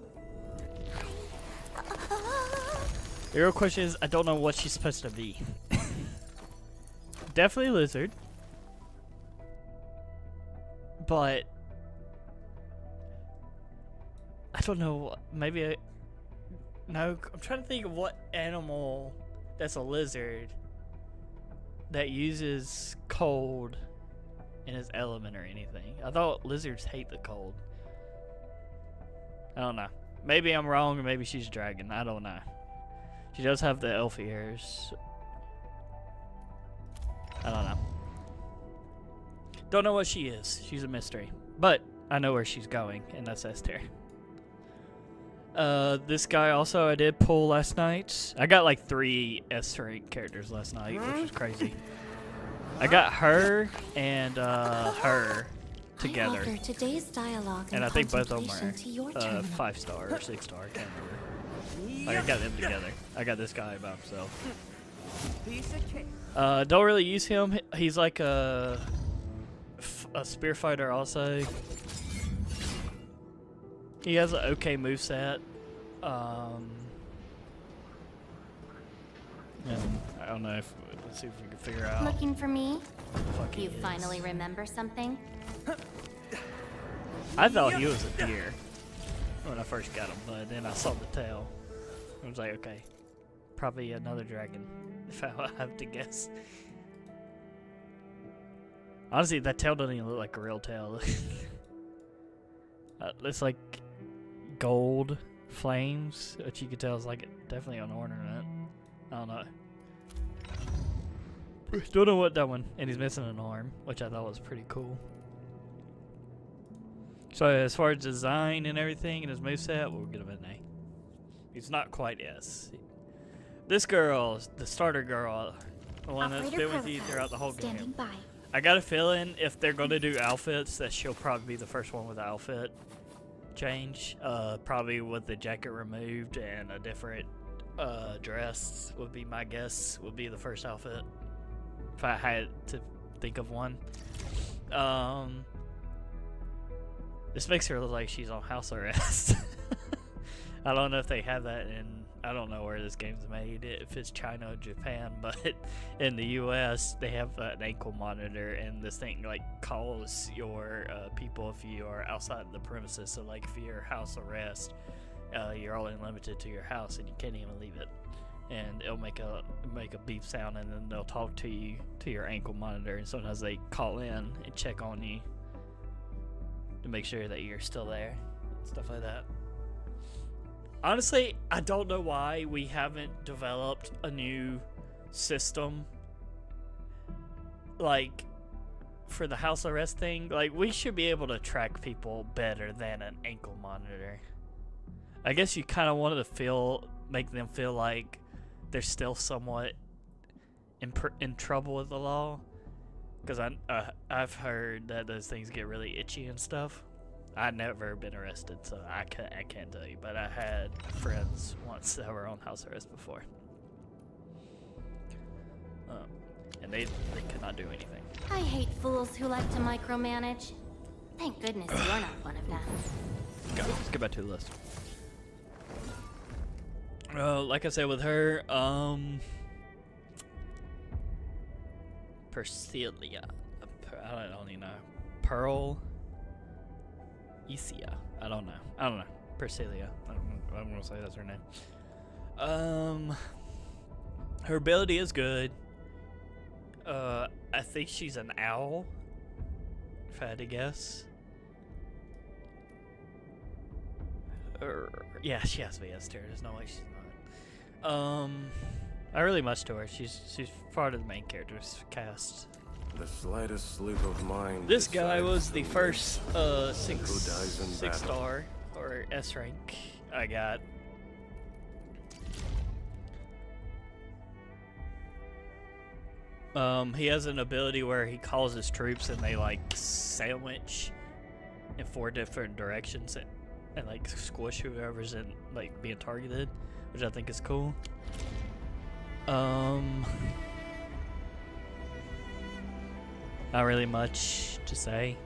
The real question is, I don't know what she's supposed to be. Definitely lizard, but I don't know. Maybe no. I'm trying to think of what animal that's a lizard that uses cold in his element or anything. I thought lizards hate the cold. I don't know. Maybe I'm wrong, or maybe she's a dragon. I don't know. She does have the elf ears. I don't know. Don't know what she is. She's a mystery. But I know where she's going, and that's S tier. This guy also I did pull last night. I got like 3 S rank characters last night, which is crazy. I got her and her together. I offer today's dialogue And I think both of them contemplation to your are terminal. 5-star or 6-star, I can't remember. Like I got them together. I got this guy by himself. Piece of cake. Don't really use him. He's like a spear fighter also. He has an okay moveset. And I don't know if let's see if we can figure out. Looking for me? what the fuck he You is. finally remember something? I thought he was a deer when I first got him, but then I saw the tail. I was like, okay, probably another dragon, if I have to guess. Honestly, that tail doesn't even look like a real tail. It's like gold flames, which you can tell is like definitely an ornament. I don't know. Don't know what that one. And he's missing an arm, which I thought was pretty cool. So as far as design and everything and his moveset, we'll get him an A. He's not quite S. This girl, the starter girl, the one that's been with you throughout the whole Standing game. by. I got a feeling if they're going to do outfits, that she'll probably be the first one with the outfit change. Probably with the jacket removed and a different dress would be my guess. Would be the first outfit if I had to think of one. This makes her look like she's on house arrest. I don't know if they have that in. I don't know where this game's made, if it's China or Japan, but in the US they have an ankle monitor, and this thing like calls your people if you are outside the premises. So like if you're house arrest, you're only limited to your house and you can't even leave it, and it'll make a beep sound, and then they'll talk to you to your ankle monitor, and sometimes they call in and check on you to make sure that you're still there, stuff like that. Honestly, I don't know why we haven't developed a new system like for the house arrest thing, like, we should be able to track people better than an ankle monitor. I guess you kind of wanted to make them feel like they're still somewhat in trouble with the law, because I've heard that those things get really itchy and stuff. I've never been arrested, so I can't tell you, but I had friends once that were on house arrest before, and they could not do anything. I hate fools who like to micromanage. Thank goodness you're not one of them. Let's get back to the list. Like I said, with her, Persilia. I don't even know. Pearl. Isia. I don't know. Persilia. I'm gonna say that's her name. Her ability is good. I think she's an owl, if I had to guess. Yeah, she has to be S tier. There's no way she's not. Not really much to her. She's part of the main character's cast. The slightest slip of mine. This guy was the decides first who dies in six battle. star or S rank I got. He has an ability where he calls his troops and they like sandwich in 4 different directions and like squish whoever's in like being targeted, which I think is cool. Not really much to say.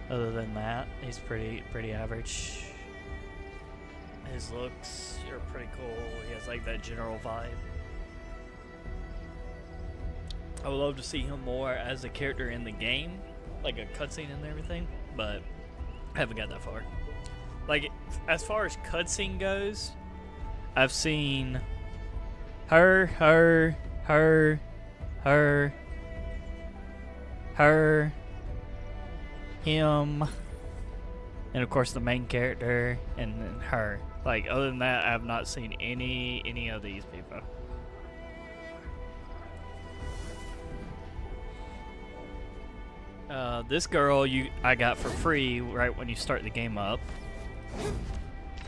Other than that, he's pretty average. His looks are pretty cool. He has like that general vibe. I would love to see him more as a character in the game, like a cutscene and everything, but I haven't got that far. Like, as far as cutscene goes, I've seen her, him, and of course the main character, and then her. Like, other than that, I have not seen any of these people. This girl I got for free right when you start the game up.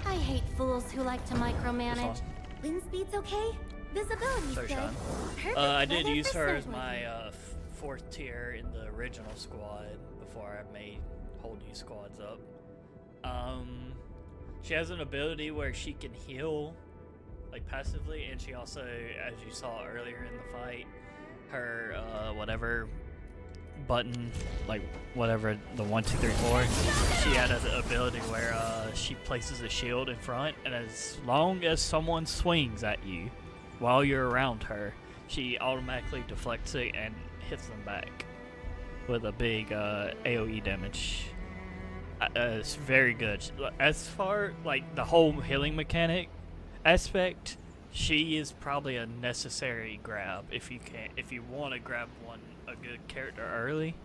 I hate fools who like to micromanage. Wind speed's okay. Visibility's Sorry, good. Sean. Perfect I did weather use for her as snow my blizzards. 4th tier in the original squad before I made whole new squads up. She has an ability where she can heal, like passively, and she also, as you saw earlier in the fight, her whatever button, like whatever the 1, 2, 3, 4, she had an ability where she places a shield in front, and as long as someone swings at you while you're around her, she automatically deflects it and hits them back with a big AoE damage. It's very good. As far like the whole healing mechanic aspect, she is probably a necessary grab if you want to grab a good character early.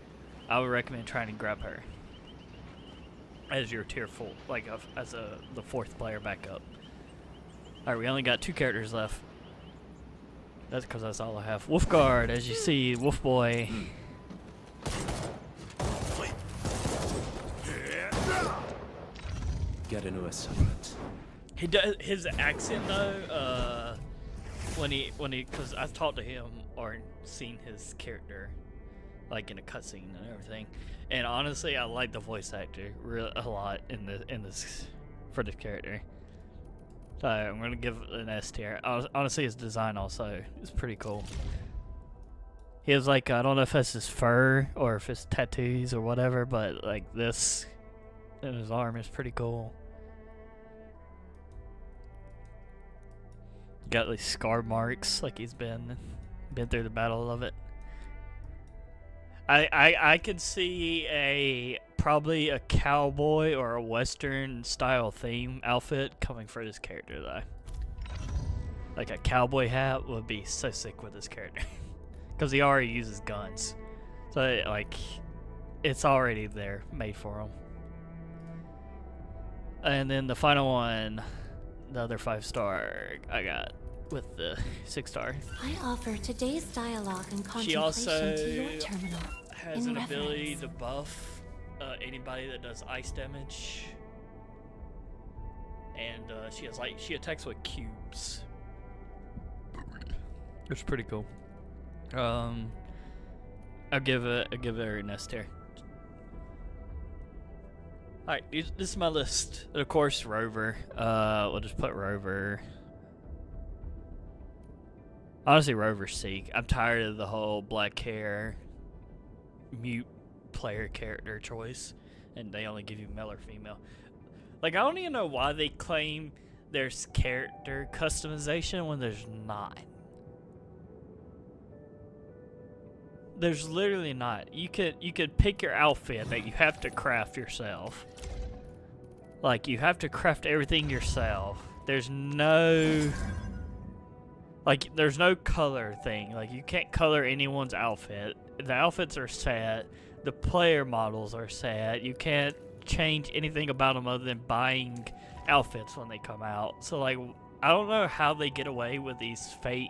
I would recommend trying to grab her as your tier 4, like as the 4th player backup. All right, we only got 2 characters left. That's because that's all I have. Wolfguard, as you see, Wolf Boy. Get into a settlement. He does his accent though. When he, because I've talked to him or seen his character, like in a cutscene and everything, and honestly, I like the voice actor a lot in this for this character. So I'm gonna give it an S tier. Honestly, his design also is pretty cool. He has like, I don't know if that's his fur or if it's tattoos or whatever, but like this in his arm is pretty cool. Got these scar marks, like he's been through the battle of it. I could see probably a cowboy or a western style theme outfit coming for this character though. Like a cowboy hat would be so sick with this character, because he already uses guns, so like it's already there, made for him. And then the final one, the other 5-star, I got with the 6-star. I offer today's dialogue and She contemplation also to your terminal. has in an ability reverence. to buff anybody that does ice damage, and she attacks with cubes. It's pretty cool. I'll give it her an S tier. Alright, this is my list. And of course, Rover. We'll just put Rover. Honestly, Rover's Seek. I'm tired of the whole black hair mute player character choice, and they only give you male or female. Like, I don't even know why they claim there's character customization when there's not. There's literally not. You could pick your outfit that you have to craft yourself. Like, you have to craft everything yourself. There's no color thing. Like, you can't color anyone's outfit. The outfits are set. The player models are set. You can't change anything about them other than buying outfits when they come out. So, like, I don't know how they get away with these fake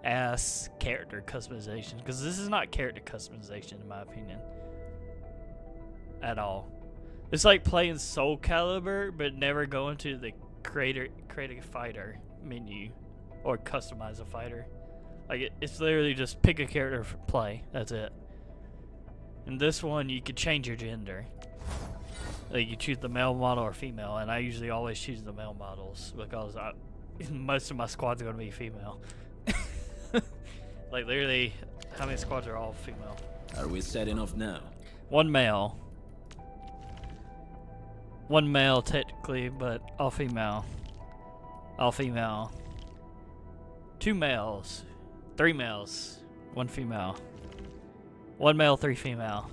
ass character customization, because this is not character customization in my opinion at all. It's like playing Soul Calibur but never going to the create a fighter menu or customize a fighter. Like, it's literally just pick a character for play. That's it. In this one, you could change your gender. Like, you choose the male model or female, and I usually always choose the male models because most of my squad's gonna be female. Like, literally, how many squads are all female? Are we setting off now? One male. One male, technically, but all female. All female. 2 males. 3 males. 1 female. 1 male, 3 female.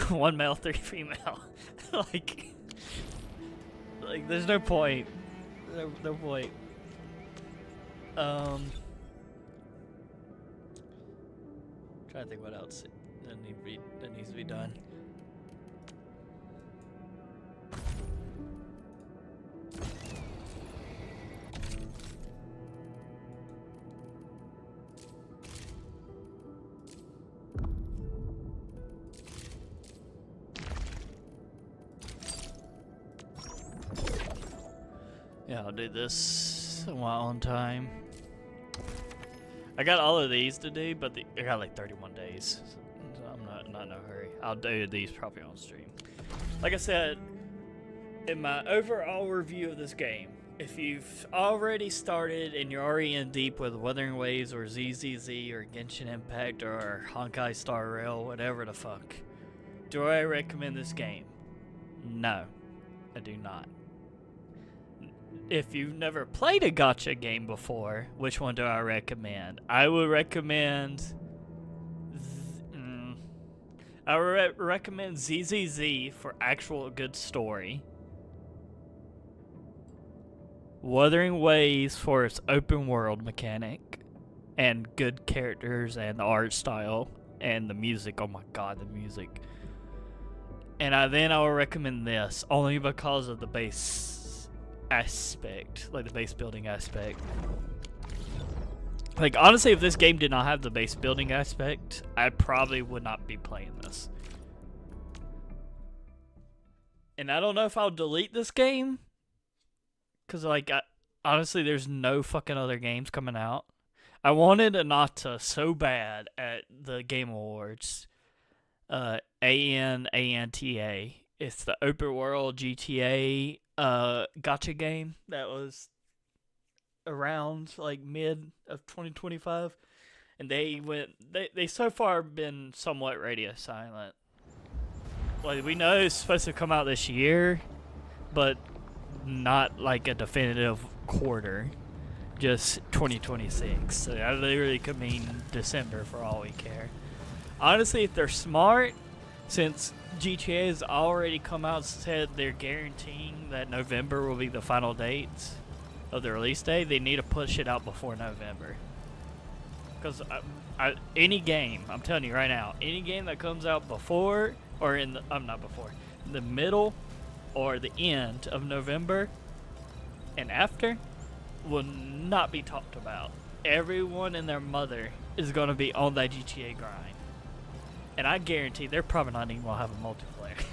1 male, 3 female. like, there's no point. No point. Trying to think what else that needs to be done. Yeah, I'll do this on my own time. I got all of these to do, but I got like 31 days, so I'm not in a hurry. I'll do these probably on stream. Like I said, in my overall review of this game, if you've already started and you're already in deep with Wuthering Waves or ZZZ or Genshin Impact or Honkai Star Rail, whatever the fuck, do I recommend this game? No, I do not. If you've never played a gacha game before, which one do I recommend? I would recommend recommend ZZZ for actual good story. Wuthering Waves for its open world mechanic and good characters and the art style and the music. Oh my god, the music. And then I will recommend this only because of the base aspect, like the base building aspect. Like, honestly, if this game did not have the base building aspect, I probably would not be playing this. And I don't know if I'll delete this game, because, like, honestly, there's no fucking other games coming out. I wanted Anata so bad at the Game Awards. ANTA. It's the open world GTA gacha game that was around like mid of 2025, and they so far been somewhat radio silent. Like, we know it's supposed to come out this year, but not like a definitive quarter, just 2026. So that literally could mean December for all we care. Honestly, if they're smart, since GTA has already come out and said they're guaranteeing that November will be the final date of the release date, they need to push it out before November. Because any game, I'm telling you right now, any game that comes out before, or in the middle or the end of November and after, will not be talked about. Everyone and their mother is going to be on that GTA grind. And I guarantee they're probably not even going to have a multiplayer.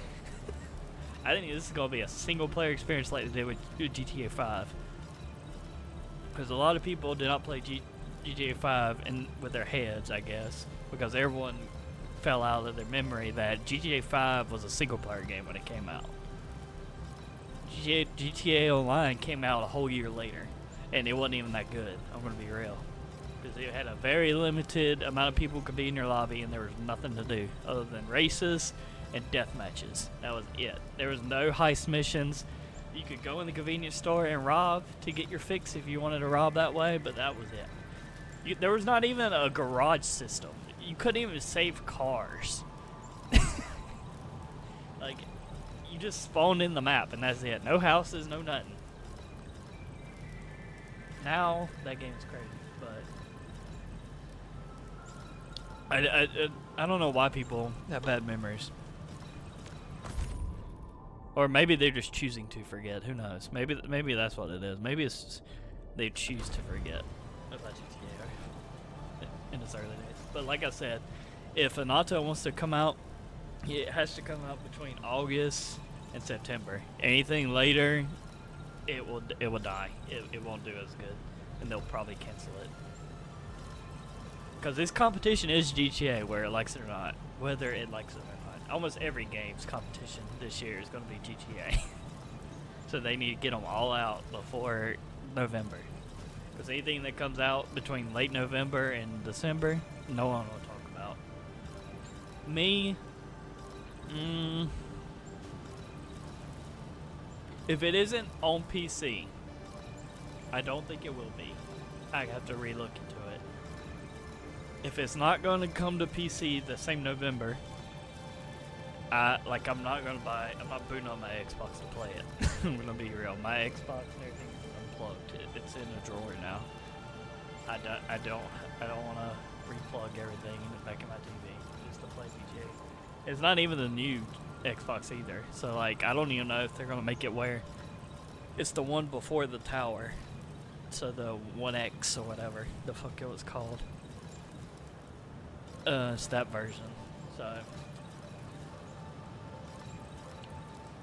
I think this is going to be a single player experience like they did with GTA 5. Because a lot of people did not play GTA 5 with their heads, I guess. Because everyone fell out of their memory that GTA 5 was a single player game when it came out. GTA Online came out a whole year later. And it wasn't even that good, I'm going to be real. Because it had a very limited amount of people could be in your lobby and there was nothing to do other than races and death matches. That was it. There was no heist missions. You could go in the convenience store and rob to get your fix if you wanted to rob that way, but that was it. There was not even a garage system. You couldn't even save cars. Like, you just spawned in the map and that's it. No houses, no nothing. Now that game's crazy, but I don't know why people have bad memories, or maybe they're just choosing to forget. Who knows? Maybe that's what it is. Maybe it's they choose to forget about GTA in its early days. But like I said, if Anato wants to come out, it has to come out between August and September. Anything later, it will die. It won't do as good, and they'll probably cancel it. Because this competition is GTA, whether it likes it or not. Whether it likes it or not. Almost every game's competition this year is going to be GTA. So they need to get them all out before November. Because anything that comes out between late November and December, no one will talk about. Me, if it isn't on PC, I don't think it will be. I have to relook into it. If it's not going to come to PC the same November, I'm not booting on my Xbox to play it. I'm gonna be real. My Xbox and everything is unplugged. It's in a drawer now. I don't want to replug everything back in my TV just to play GTA. It's not even the new Xbox either. So like, I don't even know if they're gonna make it where it's the one before the tower. So the 1X or whatever the fuck it was called. It's that version. So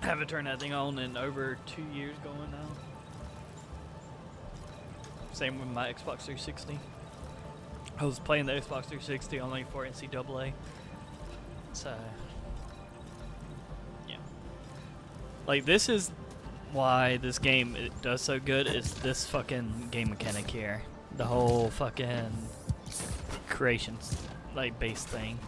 I haven't turned that thing on in over 2 years going now. Same with my Xbox 360. I was playing the Xbox 360 only for NCAA. So yeah. Like, this is why this game does so good, is this fucking game mechanic here. The whole fucking creations base thing.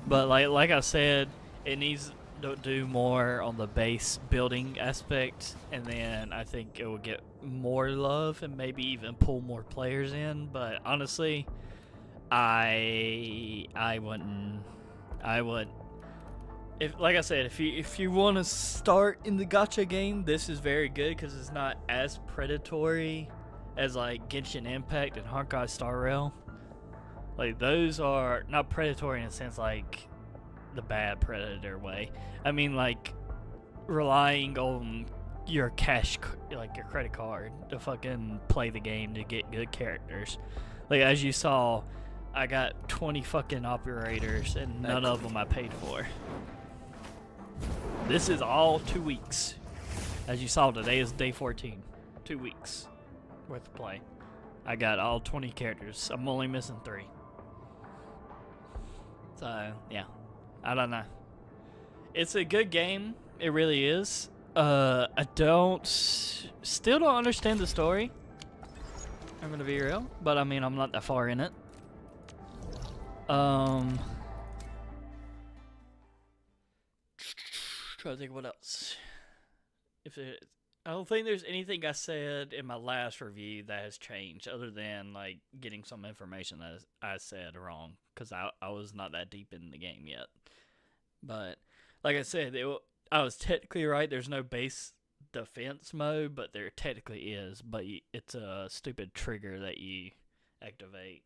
But like I said, it needs to do more on the base building aspect, and then I think it will get more love and maybe even pull more players in. But honestly, I wouldn't. If, like I said, if you want to start in the gacha game, this is very good because it's not as predatory as like Genshin Impact and Honkai Star Rail. Like, those are not predatory in a sense like the bad predator way. I mean, like, relying on your cash, like your credit card, to fucking play the game to get good characters. Like, as you saw, I got 20 fucking operators and none of them I paid for. This is all 2 weeks. As you saw, today is day 14. 2 weeks worth of play. I got all 20 characters. I'm only missing 3. So, yeah. I don't know. It's a good game. It really is. I still don't understand the story. I'm gonna be real. But I mean, I'm not that far in it. Trying to think what else. I don't think there's anything I said in my last review that has changed, other than like getting some information that I said wrong, because I was not that deep in the game yet. But like I said, I was technically right. There's no base defense mode, but there technically is. But it's a stupid trigger that you activate,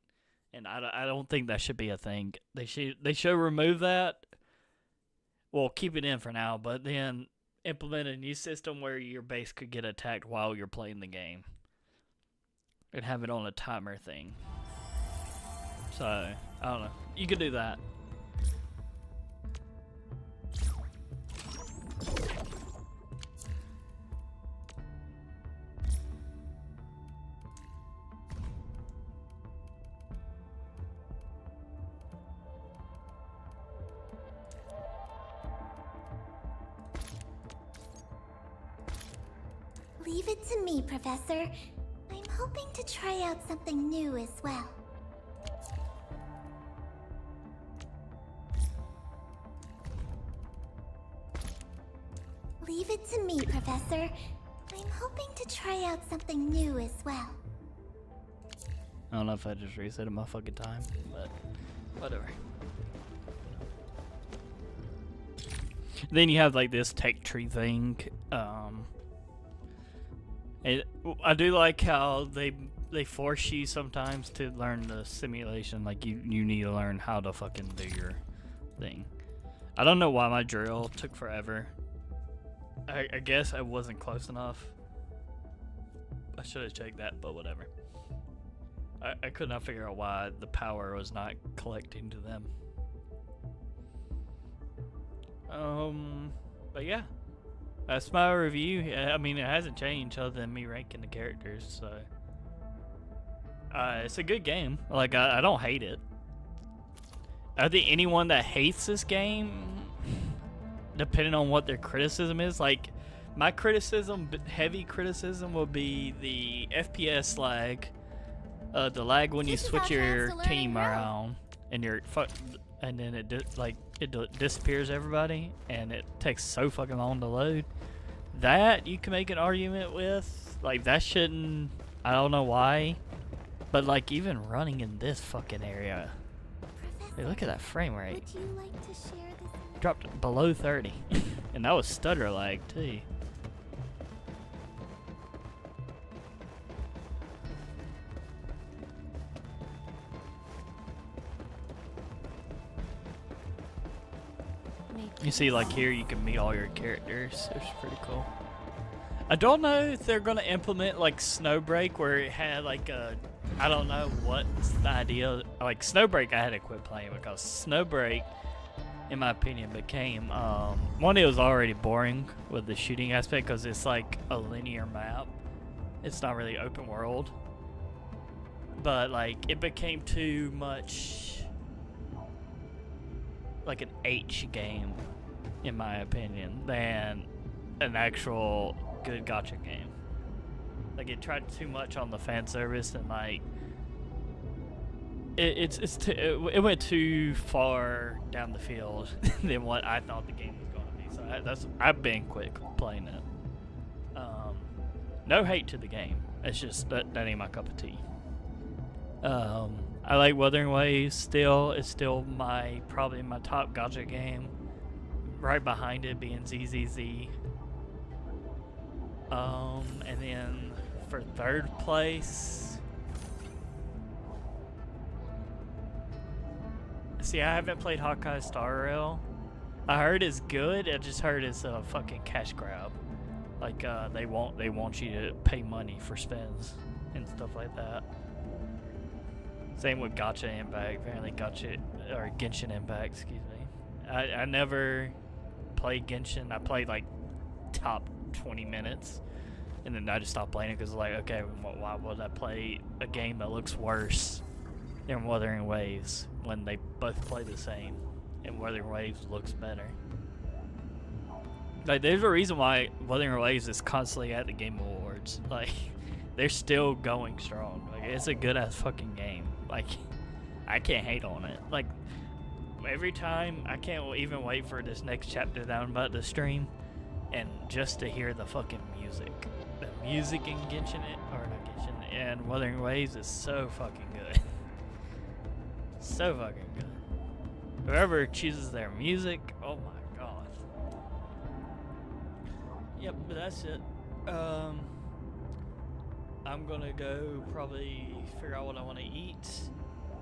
and I don't think that should be a thing. They should remove that. Well, keep it in for now, but then implement a new system where your base could get attacked while you're playing the game. and have it on a timer thing. So, I don't know. You could do that. Leave it to me, Professor. I'm hoping to try out something new as well. Leave it to me, Professor. I'm hoping to try out something new as well. I don't know if I just reset my fucking time, but whatever. Then you have like this tech tree thing. I do like how they force you sometimes to learn the simulation. Like you need to learn how to fucking do your thing. I don't know why my drill took forever. I guess I wasn't close enough. I should have checked that, but whatever. I could not figure out why the power was not collecting to them. But yeah, that's my review. I mean, it hasn't changed other than me ranking the characters, so it's a good game. Like I don't hate it. I think anyone that hates this game, depending on what their criticism is, like my criticism, heavy criticism, will be the FPS lag, the lag when you switch your team around, and and then it disappears everybody, and it takes so fucking long to load. That you can make an argument with, like that shouldn't. I don't know why, but like even running in this fucking area, hey, look at that frame rate. Would you like to share this? Dropped below 30, and that was stutter lag too. You see, like here, you can meet all your characters. It's pretty cool. I don't know if they're gonna implement like Snowbreak, where it had like a, I don't know what's the idea. Like Snowbreak, I had to quit playing because Snowbreak, in my opinion, became one. It was already boring with the shooting aspect because it's like a linear map. It's not really open world, but like it became too much like an H game, in my opinion, than an actual good gacha game. Like it tried too much on the fan service, and like it went too far down the field than what I thought the game was going to be. So I've been quit playing it. No hate to the game. It's just that ain't my cup of tea. I like Wuthering Waves still. It's still probably my top gacha game. Right behind it being ZZZ. And then for third place, see, I haven't played Hawkeye Star Rail. I heard it's good. I just heard it's a fucking cash grab. Like they want you to pay money for spins and stuff like that. Same with Gacha Impact. Apparently Genshin Impact, excuse me. I never played Genshin. I played like top 20 minutes, and then I just stopped playing it because like, okay, why would I play a game that looks worse than Wuthering Waves when they both play the same, and Wuthering Waves looks better? Like, there's a reason why Wuthering Waves is constantly at the Game Awards. Like, they're still going strong. Like, it's a good ass fucking game. Like, I can't hate on it. Like, every time, I can't even wait for this next chapter that I'm about to stream, and just to hear the fucking music. The music in Genshin, or not Genshin, and Wuthering Waves is so fucking good. So fucking good. Whoever chooses their music, oh my god. Yep, but that's it. I'm gonna go probably figure out what I want to eat,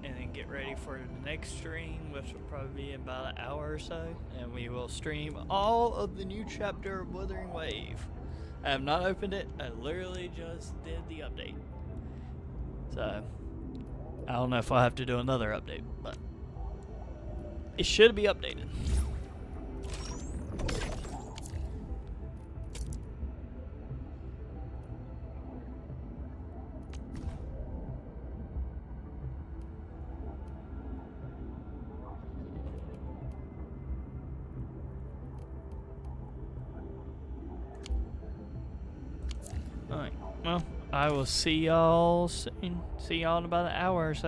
and then get ready for the next stream, which will probably be in about an hour or so, and we will stream all of the new chapter of Wuthering Wave. I have not opened it. I literally just did the update. So I don't know if I'll have to do another update, but it should be updated. Alright, well, I will see y'all soon. See y'all in about an hour or so.